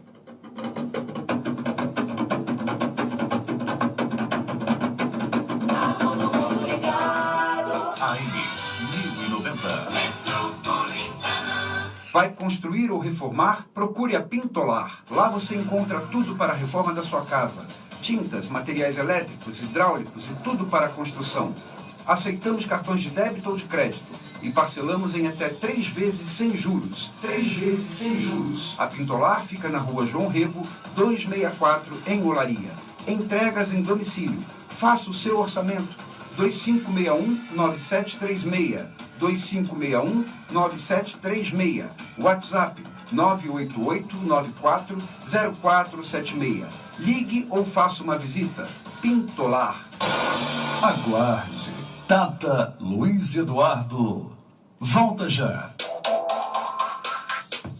Todo mundo ligado. AM 1090. Vai construir ou reformar? Procure a Pintolar. Lá você encontra tudo para a reforma da sua casa. Tintas, materiais elétricos, hidráulicos e tudo para a construção. Aceitamos cartões de débito ou de crédito e parcelamos em até 3 vezes sem juros. 3 vezes sem juros. A Pintolar fica na rua João Rego, 264, em Olaria. Entregas em domicílio. Faça o seu orçamento. 2561-9736. 2561-9736. WhatsApp 988-940476. Ligue ou faça uma visita. Pintolar. Aguarde. Tata Luiz Eduardo. Volta já.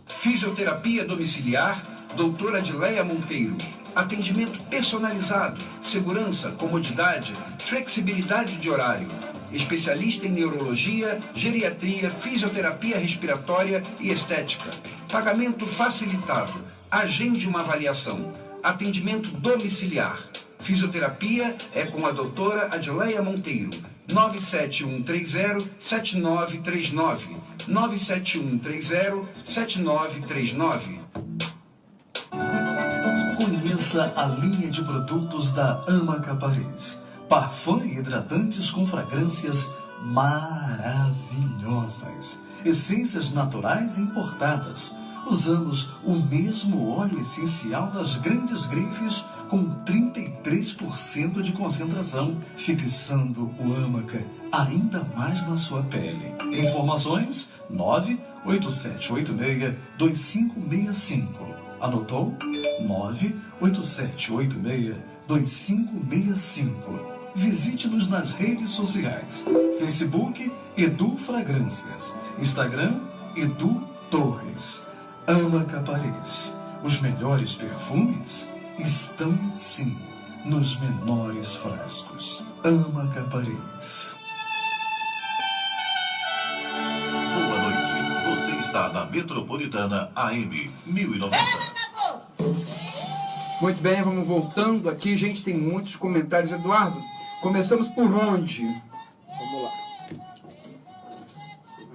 Fisioterapia domiciliar, doutora Adileia Monteiro. Atendimento personalizado, segurança, comodidade, flexibilidade de horário. Especialista em neurologia, geriatria, fisioterapia respiratória e estética. Pagamento facilitado. Agende uma avaliação. Atendimento domiciliar. Fisioterapia é com a doutora Adileia Monteiro. 97130-7939. 97130-7939. Conheça a linha de produtos da Amaca Paris. Parfum e hidratantes com fragrâncias maravilhosas. Essências naturais importadas. Usamos o mesmo óleo essencial das grandes grifes com 33% de concentração, fixando o Amaca ainda mais na sua pele. Informações 98786-2565. Anotou? 98786-2565. Visite-nos nas redes sociais. Facebook, Edu Fragrâncias. Instagram, Edu Torres. Amaca Paris. Os melhores perfumes estão, sim, nos menores frascos. Amaca Paris. Boa noite. Você está na Metropolitana AM 1090. Muito bem, vamos voltando aqui. Gente, tem muitos comentários. Eduardo, começamos por onde?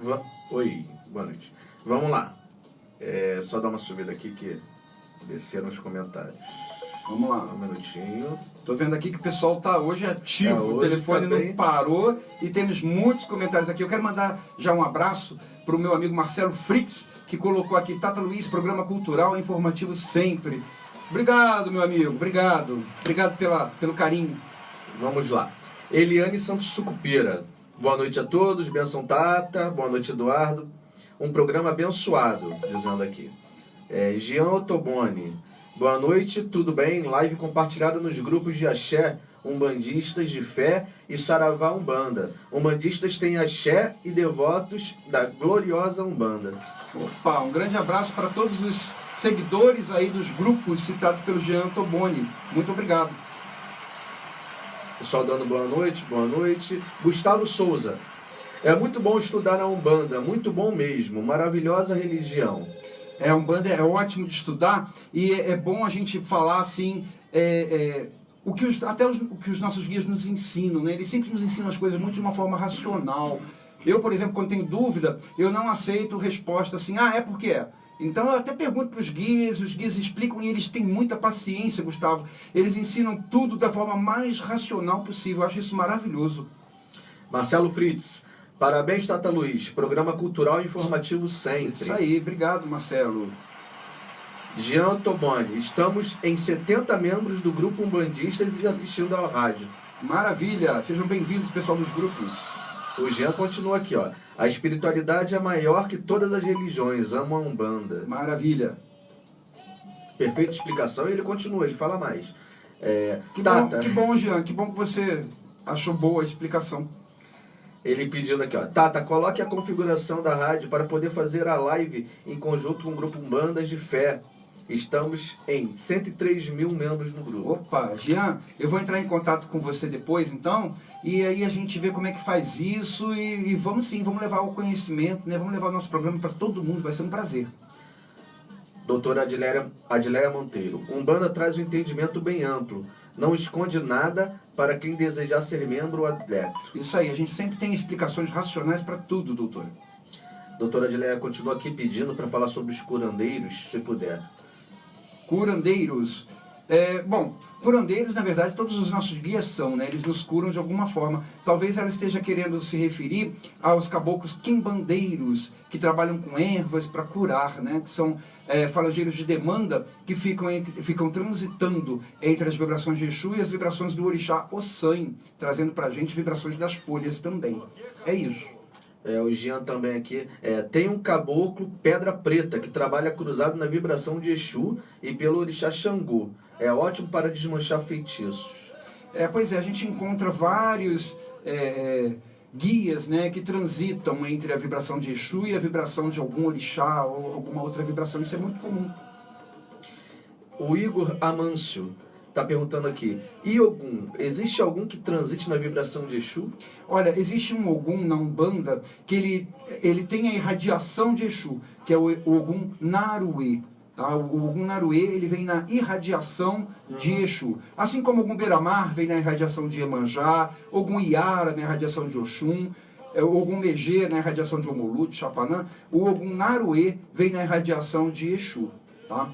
Vamos lá. Oi, boa noite. Vamos lá. Só dar uma subida aqui que desceram os comentários. Vamos lá. Um minutinho. Tô vendo aqui que o pessoal tá hoje ativo, o hoje telefone tá não bem. parou e temos muitos comentários aqui. Eu quero mandar já um abraço para o meu amigo Marcelo Fritz, que colocou aqui: Tata Luiz, programa cultural e informativo sempre. Obrigado, meu amigo, obrigado. Obrigado pelo carinho. Vamos lá. Eliane Santos Sucupira. Boa noite a todos. Benção Tata. Boa noite, Eduardo. Um programa abençoado, dizendo aqui. Jean Ottoboni. Boa noite, tudo bem? Live compartilhada nos grupos de axé, umbandistas de fé e saravá umbanda. Umbandistas têm axé e devotos da gloriosa umbanda. Opa, um grande abraço para todos os seguidores aí dos grupos citados pelo Jean Ottoboni. Muito obrigado. Pessoal dando boa noite, boa noite. Gustavo Souza. É muito bom estudar a Umbanda, muito bom mesmo, maravilhosa religião. A Umbanda é ótimo de estudar e é bom a gente falar assim, o que os nossos guias nos ensinam, né? Eles sempre nos ensinam as coisas muito de uma forma racional. Eu, por exemplo, quando tenho dúvida, eu não aceito resposta assim, é porque é. Então eu até pergunto para os guias explicam e eles têm muita paciência, Gustavo. Eles ensinam tudo da forma mais racional possível, eu acho isso maravilhoso. Marcelo Fritz. Parabéns, Tata Luiz. Programa cultural e informativo sempre. Isso aí, obrigado, Marcelo. Jean Ottoboni. Estamos em 70 membros do grupo Umbandistas e assistindo ao rádio. Maravilha. Sejam bem-vindos, pessoal dos grupos. O Jean continua aqui, ó. A espiritualidade é maior que todas as religiões. Amo a Umbanda. Maravilha. Perfeita explicação. E ele continua, ele fala mais. Que bom, Jean. Que bom que você achou boa a explicação. Ele pedindo aqui, ó. Tata, coloque a configuração da rádio para poder fazer a live em conjunto com o grupo Umbandas de Fé. Estamos em 103 mil membros no grupo. Opa, Jean, eu vou entrar em contato com você depois, então, e aí a gente vê como é que faz isso e vamos sim, vamos levar o conhecimento, né? Vamos levar o nosso programa para todo mundo, vai ser um prazer. Doutora Adileia Monteiro. Umbanda traz um entendimento bem amplo. Não esconde nada para quem desejar ser membro ou adepto. Isso aí, a gente sempre tem explicações racionais para tudo, doutora. Doutora Adileia continua aqui pedindo para falar sobre os curandeiros, se puder. Curandeiros. Bom, curandeiros, na verdade, todos os nossos guias são, né? Eles nos curam de alguma forma. Talvez ela esteja querendo se referir aos caboclos quimbandeiros, que trabalham com ervas para curar, né? Que são falangeiros de demanda que ficam transitando entre as vibrações de Exu e as vibrações do orixá Ossan, trazendo para a gente vibrações das folhas também. É isso. O Jean também aqui. Tem um caboclo pedra preta que trabalha cruzado na vibração de Exu e pelo orixá Xangô. É ótimo para desmanchar feitiços. Pois é, a gente encontra vários guias, né, que transitam entre a vibração de Exu e a vibração de algum orixá ou alguma outra vibração. Isso é muito comum. O Igor Amâncio está perguntando aqui, e Ogum, existe algum que transite na vibração de Exu? Olha, existe um Ogum na Umbanda que ele tem a irradiação de Exu, que é o Ogum Naruê. Tá? O Ogum Naruê, ele vem na irradiação de Exu. Assim como o Ogum Beramar vem na irradiação de Iemanjá, Ogum Iara na irradiação de Oxum, o Ogum Megê na irradiação de Omolu, de Chapanã, o Ogum Naruê vem na irradiação de Exu. Tá?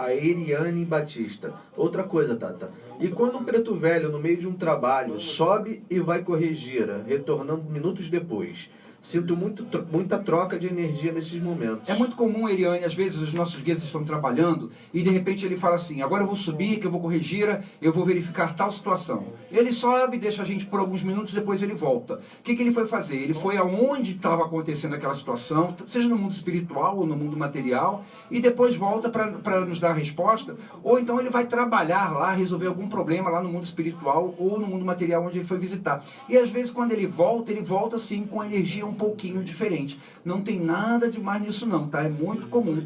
A Eriane Batista. Outra coisa, Tata. E quando um preto velho, no meio de um trabalho, sobe e vai correr gira, retornando minutos depois? Sinto muita troca de energia nesses momentos. É muito comum, Eriane, às vezes os nossos guias estão trabalhando e de repente ele fala assim, agora eu vou subir, que eu vou correr gira, eu vou verificar tal situação. Ele sobe, deixa a gente por alguns minutos, depois ele volta. O que ele foi fazer? Ele foi aonde estava acontecendo aquela situação, seja no mundo espiritual ou no mundo material, e depois volta para nos dar a resposta, ou então ele vai trabalhar lá, resolver algum problema lá no mundo espiritual ou no mundo material onde ele foi visitar. E às vezes quando ele volta assim com a energia um pouquinho diferente. Não tem nada de mais nisso não, tá? É muito comum.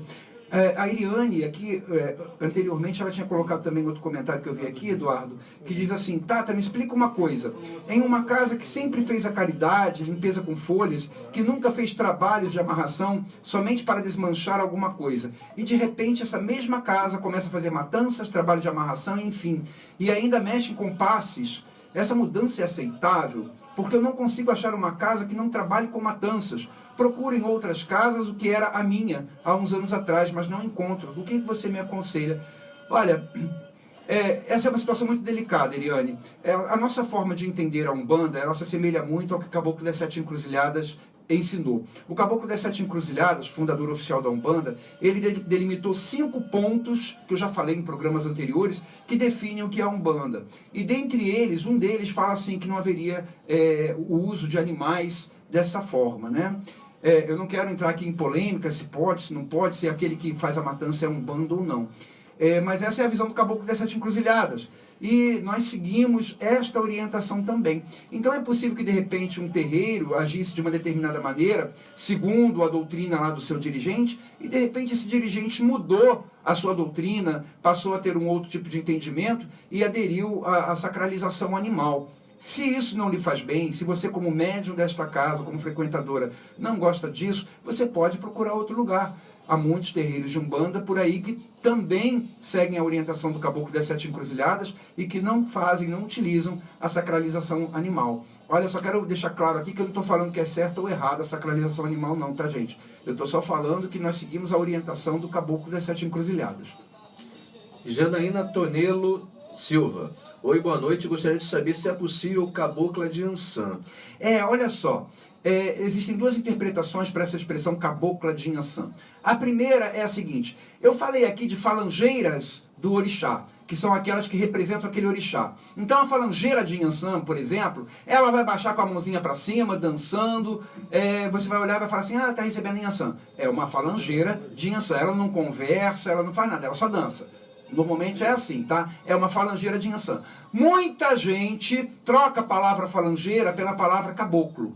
A Iriane, aqui, anteriormente, ela tinha colocado também outro comentário que eu vi aqui, Eduardo, que diz assim, Tata, me explica uma coisa. Em uma casa que sempre fez a caridade, limpeza com folhas, que nunca fez trabalhos de amarração, somente para desmanchar alguma coisa, e de repente essa mesma casa começa a fazer matanças, trabalho de amarração, enfim, e ainda mexe com passes, essa mudança é aceitável? Porque eu não consigo achar uma casa que não trabalhe com matanças. Procuro em outras casas o que era a minha há uns anos atrás, mas não encontro. O que você me aconselha? Olha, essa é uma situação muito delicada, Eliane. A nossa forma de entender a Umbanda, ela se assemelha muito ao que o Caboclo das Sete Encruzilhadas ensinou. O Caboclo das Sete Encruzilhadas, fundador oficial da Umbanda, ele delimitou 5 pontos, que eu já falei em programas anteriores, que definem o que é a Umbanda. E dentre eles, um deles fala assim que não haveria o uso de animais dessa forma, né? Eu não quero entrar aqui em polêmica, se pode, se não pode, se aquele que faz a matança é Umbanda ou não. Mas essa é a visão do Caboclo das Sete Encruzilhadas. E nós seguimos esta orientação também. Então é possível que de repente um terreiro agisse de uma determinada maneira, segundo a doutrina lá do seu dirigente, e de repente esse dirigente mudou a sua doutrina, passou a ter um outro tipo de entendimento e aderiu à sacralização animal. Se isso não lhe faz bem, se você como médium desta casa, como frequentadora, não gosta disso, você pode procurar outro lugar. Há muitos terreiros de Umbanda por aí que também seguem a orientação do Caboclo das Sete Encruzilhadas e que não fazem, não utilizam a sacralização animal. Olha, só quero deixar claro aqui que eu não estou falando que é certo ou errado a sacralização animal não, tá, gente? Eu estou só falando que nós seguimos a orientação do Caboclo das Sete Encruzilhadas. Janaína Tonelo Silva. Oi, boa noite. Gostaria de saber se é possível cabocla de Ançã. Olha só. Existem 2 interpretações para essa expressão cabocla de Inhaçã. A primeira é a seguinte, eu falei aqui de falangeiras do orixá, que são aquelas que representam aquele orixá. Então a falangeira de Inhaçã, por exemplo, ela vai baixar com a mãozinha para cima, dançando, você vai olhar e vai falar assim, tá recebendo Inhaçã. É uma falangeira de Inhaçã, ela não conversa, ela não faz nada, ela só dança. Normalmente é assim, tá? É uma falangeira de Inhaçã. Muita gente troca a palavra falangeira pela palavra caboclo.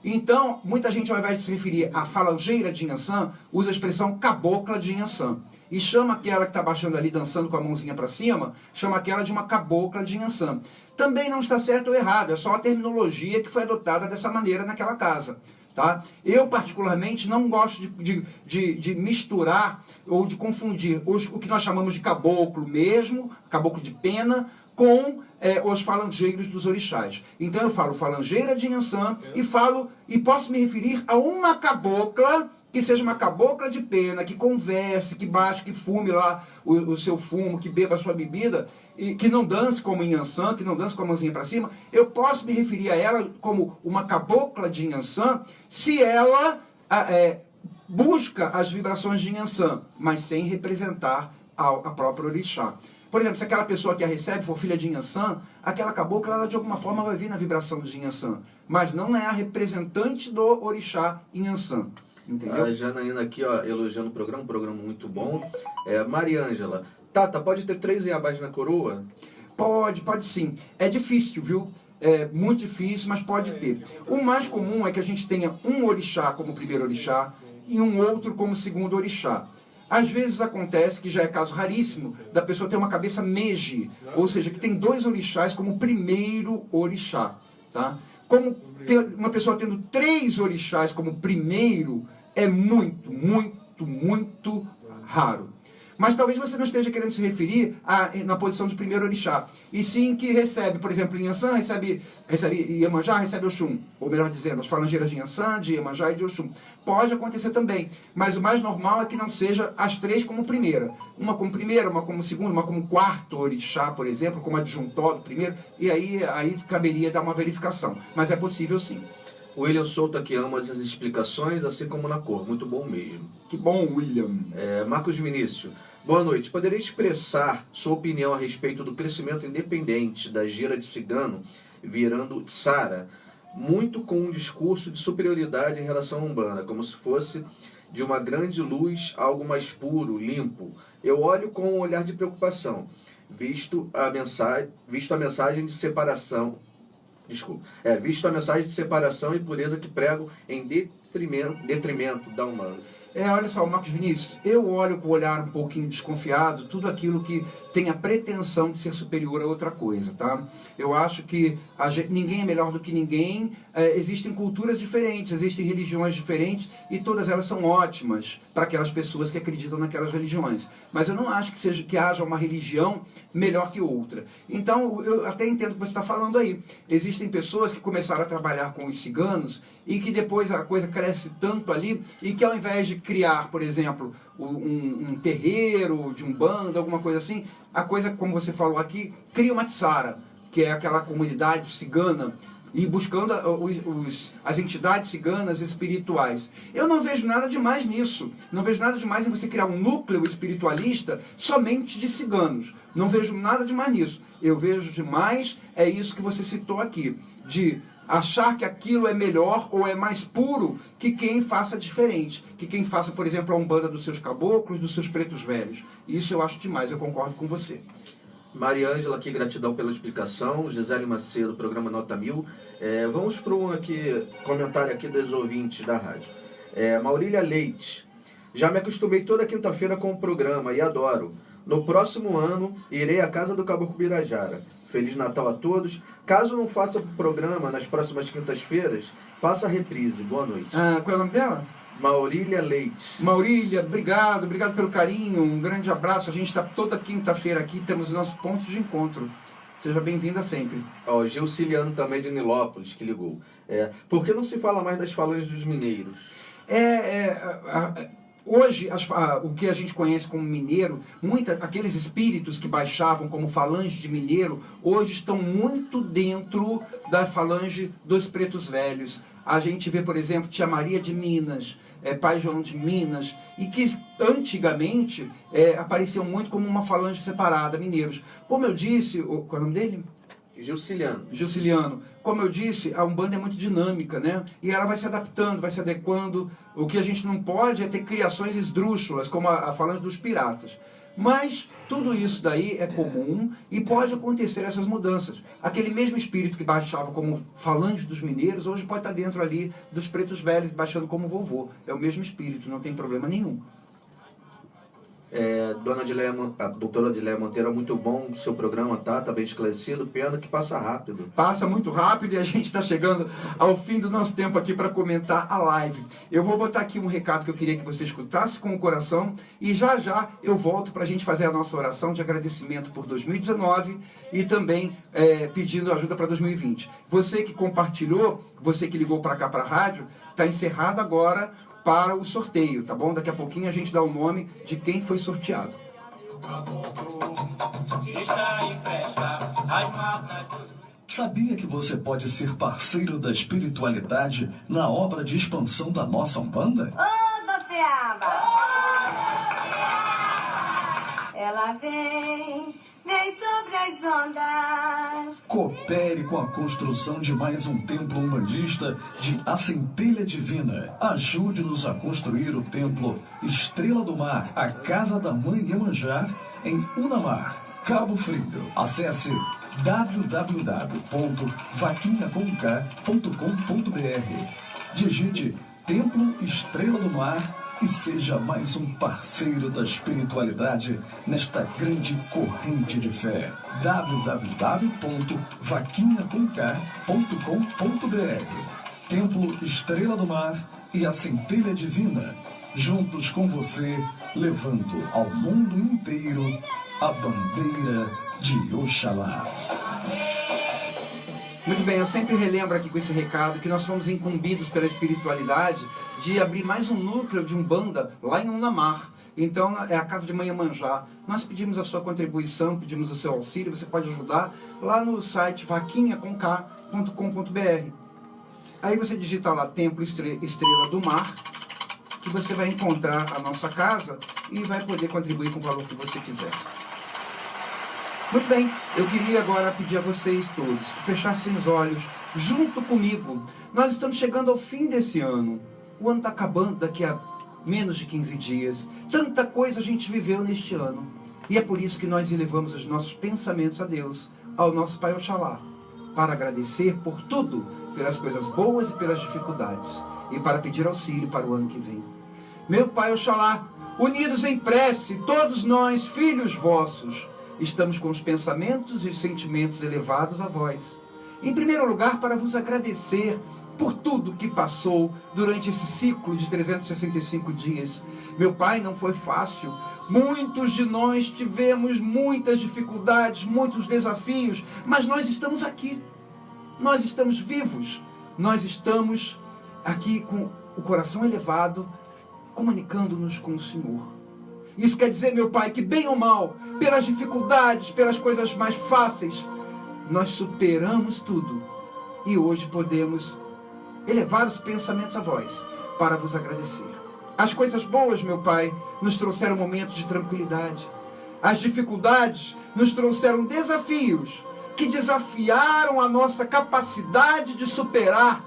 Então, muita gente, ao invés de se referir à falangeira de Inhaçã, usa a expressão cabocla de Inhaçã. E chama aquela que está baixando ali, dançando com a mãozinha para cima, chama aquela de uma cabocla de Inhaçã. Também não está certo ou errado, é só a terminologia que foi adotada dessa maneira naquela casa. Tá? Eu, particularmente, não gosto de misturar ou de confundir o que nós chamamos de caboclo mesmo, caboclo de pena, com os falangeiros dos orixás. Então eu falo falangeira de Inhaçã e posso me referir a uma cabocla que seja uma cabocla de pena, que converse, que baixe, que fume lá o seu fumo, que beba a sua bebida, e que não dance como Inhaçã, que não dance com a mãozinha para cima. Eu posso me referir a ela como uma cabocla de Inhaçã se ela busca as vibrações de Inhaçã, mas sem representar a própria orixá. Por exemplo, se aquela pessoa que a recebe for filha de Inhaçã, aquela cabocla, ela de alguma forma vai vir na vibração de Inhaçã, mas não é a representante do orixá Inhaçã. Entendeu? A Janaína aqui, ó, elogiando o um programa muito bom. Mariângela, Tata, pode ter 3 iabás na coroa? Pode sim. É difícil, viu? É muito difícil, mas pode ter. O mais comum é que a gente tenha um orixá como primeiro orixá e um outro como segundo orixá. Às vezes acontece, que já é caso raríssimo, da pessoa ter uma cabeça meji, ou seja, que tem 2 orixás como primeiro orixá. Tá? Como uma pessoa tendo 3 orixás como primeiro, é muito, muito, muito raro. Mas talvez você não esteja querendo se referir na posição de primeiro orixá. E sim que recebe, por exemplo, Inhansã, recebe Iemanjá, recebe Oxum. Ou melhor dizendo, as falangeiras de Inhansã, de Iemanjá e de Oxum. Pode acontecer também, mas o mais normal é que não seja as três como primeira. Uma como primeira, uma como segunda, uma como quarto orixá, por exemplo, como adjuntó do primeiro, e aí caberia dar uma verificação. Mas é possível sim. O William Souto aqui ama as explicações, assim como na cor. Muito bom mesmo. Que bom, William. Marcos Vinícius. Boa noite. Poderia expressar sua opinião a respeito do crescimento independente da gira de cigano virando tsara, muito com um discurso de superioridade em relação à Umbanda, como se fosse de uma grande luz, algo mais puro, limpo. Eu olho com um olhar de preocupação, visto a mensagem de separação e pureza que prego em detrimento da Umbanda. Olha só, Marcos Vinícius, eu olho com o olhar um pouquinho desconfiado tudo aquilo que tem a pretensão de ser superior a outra coisa, tá? Eu acho que ninguém é melhor do que ninguém, existem culturas diferentes, existem religiões diferentes e todas elas são ótimas para aquelas pessoas que acreditam naquelas religiões. Mas eu não acho que haja uma religião melhor que outra. Então, eu até entendo o que você está falando aí. Existem pessoas que começaram a trabalhar com os ciganos e que depois a coisa cresce tanto ali e que ao invés de criar, por exemplo, um terreiro de Umbanda, alguma coisa assim, a coisa, como você falou aqui, cria uma tsara, que é aquela comunidade cigana, e buscando as entidades ciganas espirituais. Eu não vejo nada demais nisso. Não vejo nada demais em você criar um núcleo espiritualista somente de ciganos. Não vejo nada demais nisso. Eu vejo demais, é isso que você citou aqui, de achar que aquilo é melhor ou é mais puro que quem faça diferente. Que quem faça, por exemplo, a Umbanda dos seus caboclos, dos seus pretos velhos. Isso eu acho demais, eu concordo com você. Mariângela aqui, gratidão pela explicação. Gisele Macedo, programa Nota 1000. Vamos para um comentário aqui dos ouvintes da rádio. Maurília Leite. Já me acostumei toda quinta-feira com o programa e adoro. No próximo ano, irei à casa do Caboclo Birajara. Feliz Natal a todos. Caso não faça o programa nas próximas quintas-feiras, faça a reprise. Boa noite. Qual é o nome dela? Maurília Leite. Maurília, obrigado pelo carinho, um grande abraço. A gente está toda quinta-feira aqui, temos os nossos pontos de encontro. Seja bem-vinda sempre. Gilciliano também de Nilópolis, que ligou. Por que não se fala mais das falanges dos mineiros? Hoje, o que a gente conhece como mineiro, aqueles espíritos que baixavam como falange de mineiro, hoje estão muito dentro da falange dos pretos velhos. A gente vê, por exemplo, Tia Maria de Minas, Pai João de Minas, e que antigamente apareciam muito como uma falange separada, mineiros. Como eu disse, qual é o nome dele? Gilciliano. Como eu disse, a Umbanda é muito dinâmica, né? E ela vai se adaptando, vai se adequando. O que a gente não pode é ter criações esdrúxulas, como a falange dos piratas. Mas tudo isso daí é comum e pode acontecer essas mudanças. Aquele mesmo espírito que baixava como falange dos mineiros, hoje pode estar dentro ali dos pretos velhos, baixando como vovô. É o mesmo espírito, não tem problema nenhum. A doutora Adileia Monteiro, muito bom o seu programa, tá bem esclarecido, pena que passa rápido. Passa muito rápido e a gente está chegando ao fim do nosso tempo aqui para comentar a live. Eu vou botar aqui um recado que eu queria que você escutasse com o coração e já já eu volto para a gente fazer a nossa oração de agradecimento por 2019 e também pedindo ajuda para 2020. Você que compartilhou, você que ligou para cá para a rádio, está encerrado agora para o sorteio, tá bom? Daqui a pouquinho a gente dá o nome de quem foi sorteado. Sabia que você pode ser parceiro da espiritualidade na obra de expansão da nossa Umbanda? Ô, Doceaba! Ela vem sobre as ondas. Coopere com a construção de mais um templo umbandista de A Centelha Divina. Ajude-nos a construir o templo Estrela do Mar, a Casa da Mãe Iemanjá, em Unamar, Cabo Frio. Acesse www.vaquinhacomk.com.br. Digite Templo Estrela do Mar e seja mais um parceiro da espiritualidade nesta grande corrente de fé. www.vaquinhacomk.com.br. Templo Estrela do Mar e a Centelha Divina. juntos com você, levando ao mundo inteiro a bandeira de Oxalá. Muito bem, eu sempre relembro aqui com esse recado que nós fomos incumbidos pela espiritualidade de abrir mais um núcleo de Umbanda lá em Unamar. Então, é a Casa de Mãe Iemanjá. Nós pedimos a sua contribuição, pedimos o seu auxílio, você pode ajudar lá no site vaquinha.com.br. Aí você digita lá Templo Estrela do Mar, que você vai encontrar a nossa casa e vai poder contribuir com o valor que você quiser. Muito bem, eu queria agora pedir a vocês todos que fechassem os olhos junto comigo. Nós estamos chegando ao fim desse ano. O ano está acabando daqui a menos de 15 dias. Tanta coisa a gente viveu neste ano. E é por isso que nós elevamos os nossos pensamentos a Deus, ao nosso Pai Oxalá, para agradecer por tudo, pelas coisas boas e pelas dificuldades, e para pedir auxílio para o ano que vem. Meu Pai Oxalá, unidos em prece, todos nós, filhos vossos, estamos com os pensamentos e os sentimentos elevados a vós. Em primeiro lugar, para vos agradecer por tudo que passou durante esse ciclo de 365 dias. Meu Pai, não foi fácil. Muitos de nós tivemos muitas dificuldades, muitos desafios, mas nós estamos aqui. Nós estamos vivos. Nós estamos aqui com o coração elevado, comunicando-nos com o Senhor. Isso quer dizer, meu Pai, que bem ou mal, pelas dificuldades, pelas coisas mais fáceis, nós superamos tudo. E hoje podemos elevar os pensamentos a vós, para vos agradecer. As coisas boas, meu Pai, nos trouxeram momentos de tranquilidade. As dificuldades nos trouxeram desafios que desafiaram a nossa capacidade de superar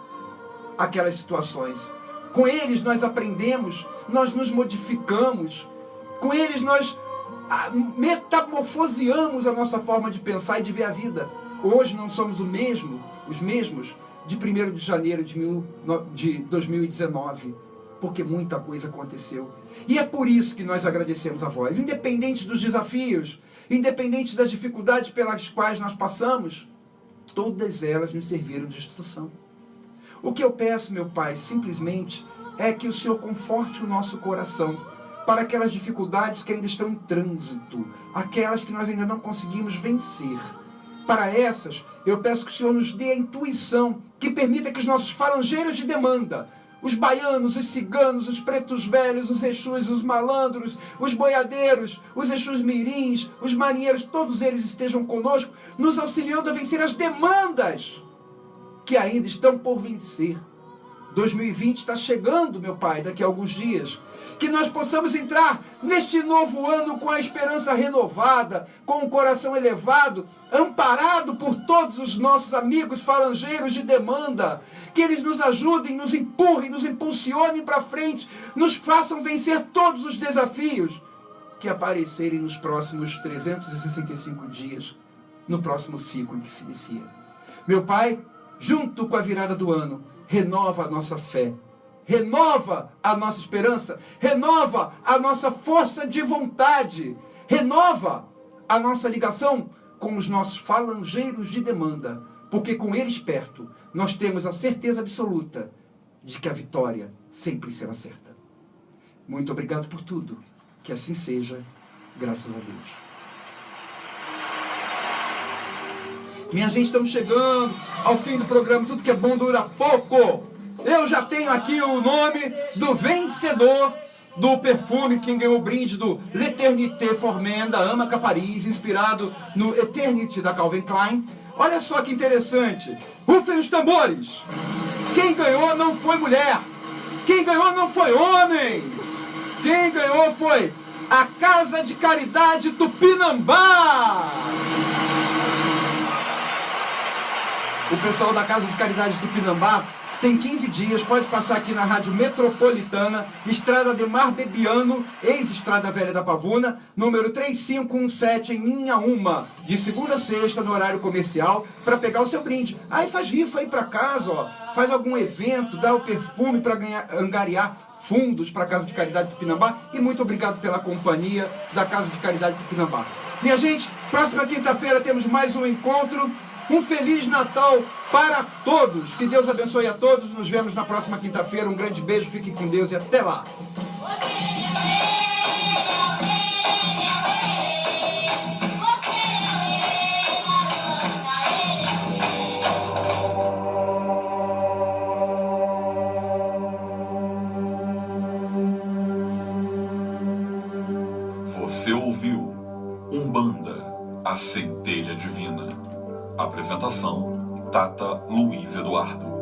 aquelas situações. Com eles nós aprendemos, nós nos modificamos. Com eles nós metamorfoseamos a nossa forma de pensar e de ver a vida. Hoje não somos os mesmos de 1º de janeiro de 2019, porque muita coisa aconteceu. E é por isso que nós agradecemos a vós. Independente dos desafios, independente das dificuldades pelas quais nós passamos, todas elas nos serviram de instrução. O que eu peço, meu Pai, simplesmente é que o Senhor conforte o nosso coração para aquelas dificuldades que ainda estão em trânsito, aquelas que nós ainda não conseguimos vencer. Para essas, eu peço que o Senhor nos dê a intuição que permita que os nossos falangeiros de demanda, os baianos, os ciganos, os pretos velhos, os exus, os malandros, os boiadeiros, os exus mirins, os marinheiros, todos eles estejam conosco, nos auxiliando a vencer as demandas que ainda estão por vencer. 2020 está chegando, meu Pai, daqui a alguns dias. Que nós possamos entrar neste novo ano com a esperança renovada, com o coração elevado, amparado por todos os nossos amigos falangeiros de demanda. Que eles nos ajudem, nos empurrem, nos impulsionem para frente, nos façam vencer todos os desafios que aparecerem nos próximos 365 dias, no próximo ciclo que se inicia. Meu Pai, junto com a virada do ano, renova a nossa fé, renova a nossa esperança, renova a nossa força de vontade, renova a nossa ligação com os nossos falangeiros de demanda, porque com eles perto, nós temos a certeza absoluta de que a vitória sempre será certa. Muito obrigado por tudo, que assim seja, graças a Deus. Minha gente, estamos chegando ao fim do programa. Tudo que é bom dura pouco. Eu já tenho aqui o nome do vencedor do perfume que ganhou o brinde do L'Eternité Formenda, Amaca Paris, inspirado no Eternity da Calvin Klein. Olha só que interessante. Rufem os tambores. Quem ganhou não foi mulher. Quem ganhou não foi homem. Quem ganhou foi a Casa de Caridade Tupinambá. O pessoal da Casa de Caridade Tupinambá tem 15 dias, pode passar aqui na Rádio Metropolitana, Estrada Ademar Bebiano, ex-Estrada Velha da Pavuna, número 3517, em Linha Uma, de segunda a sexta, no horário comercial, para pegar o seu brinde. Aí faz rifa aí para casa, ó, faz algum evento, dá o perfume para angariar fundos para a Casa de Caridade Tupinambá. E muito obrigado pela companhia da Casa de Caridade Tupinambá. Minha gente, próxima quinta-feira temos mais um encontro. Um Feliz Natal para todos. Que Deus abençoe a todos. Nos vemos na próxima quinta-feira. Um grande beijo, fique com Deus e até lá. Você ouviu Umbanda, a Centelha Divina. Apresentação: Tata Luiz Eduardo.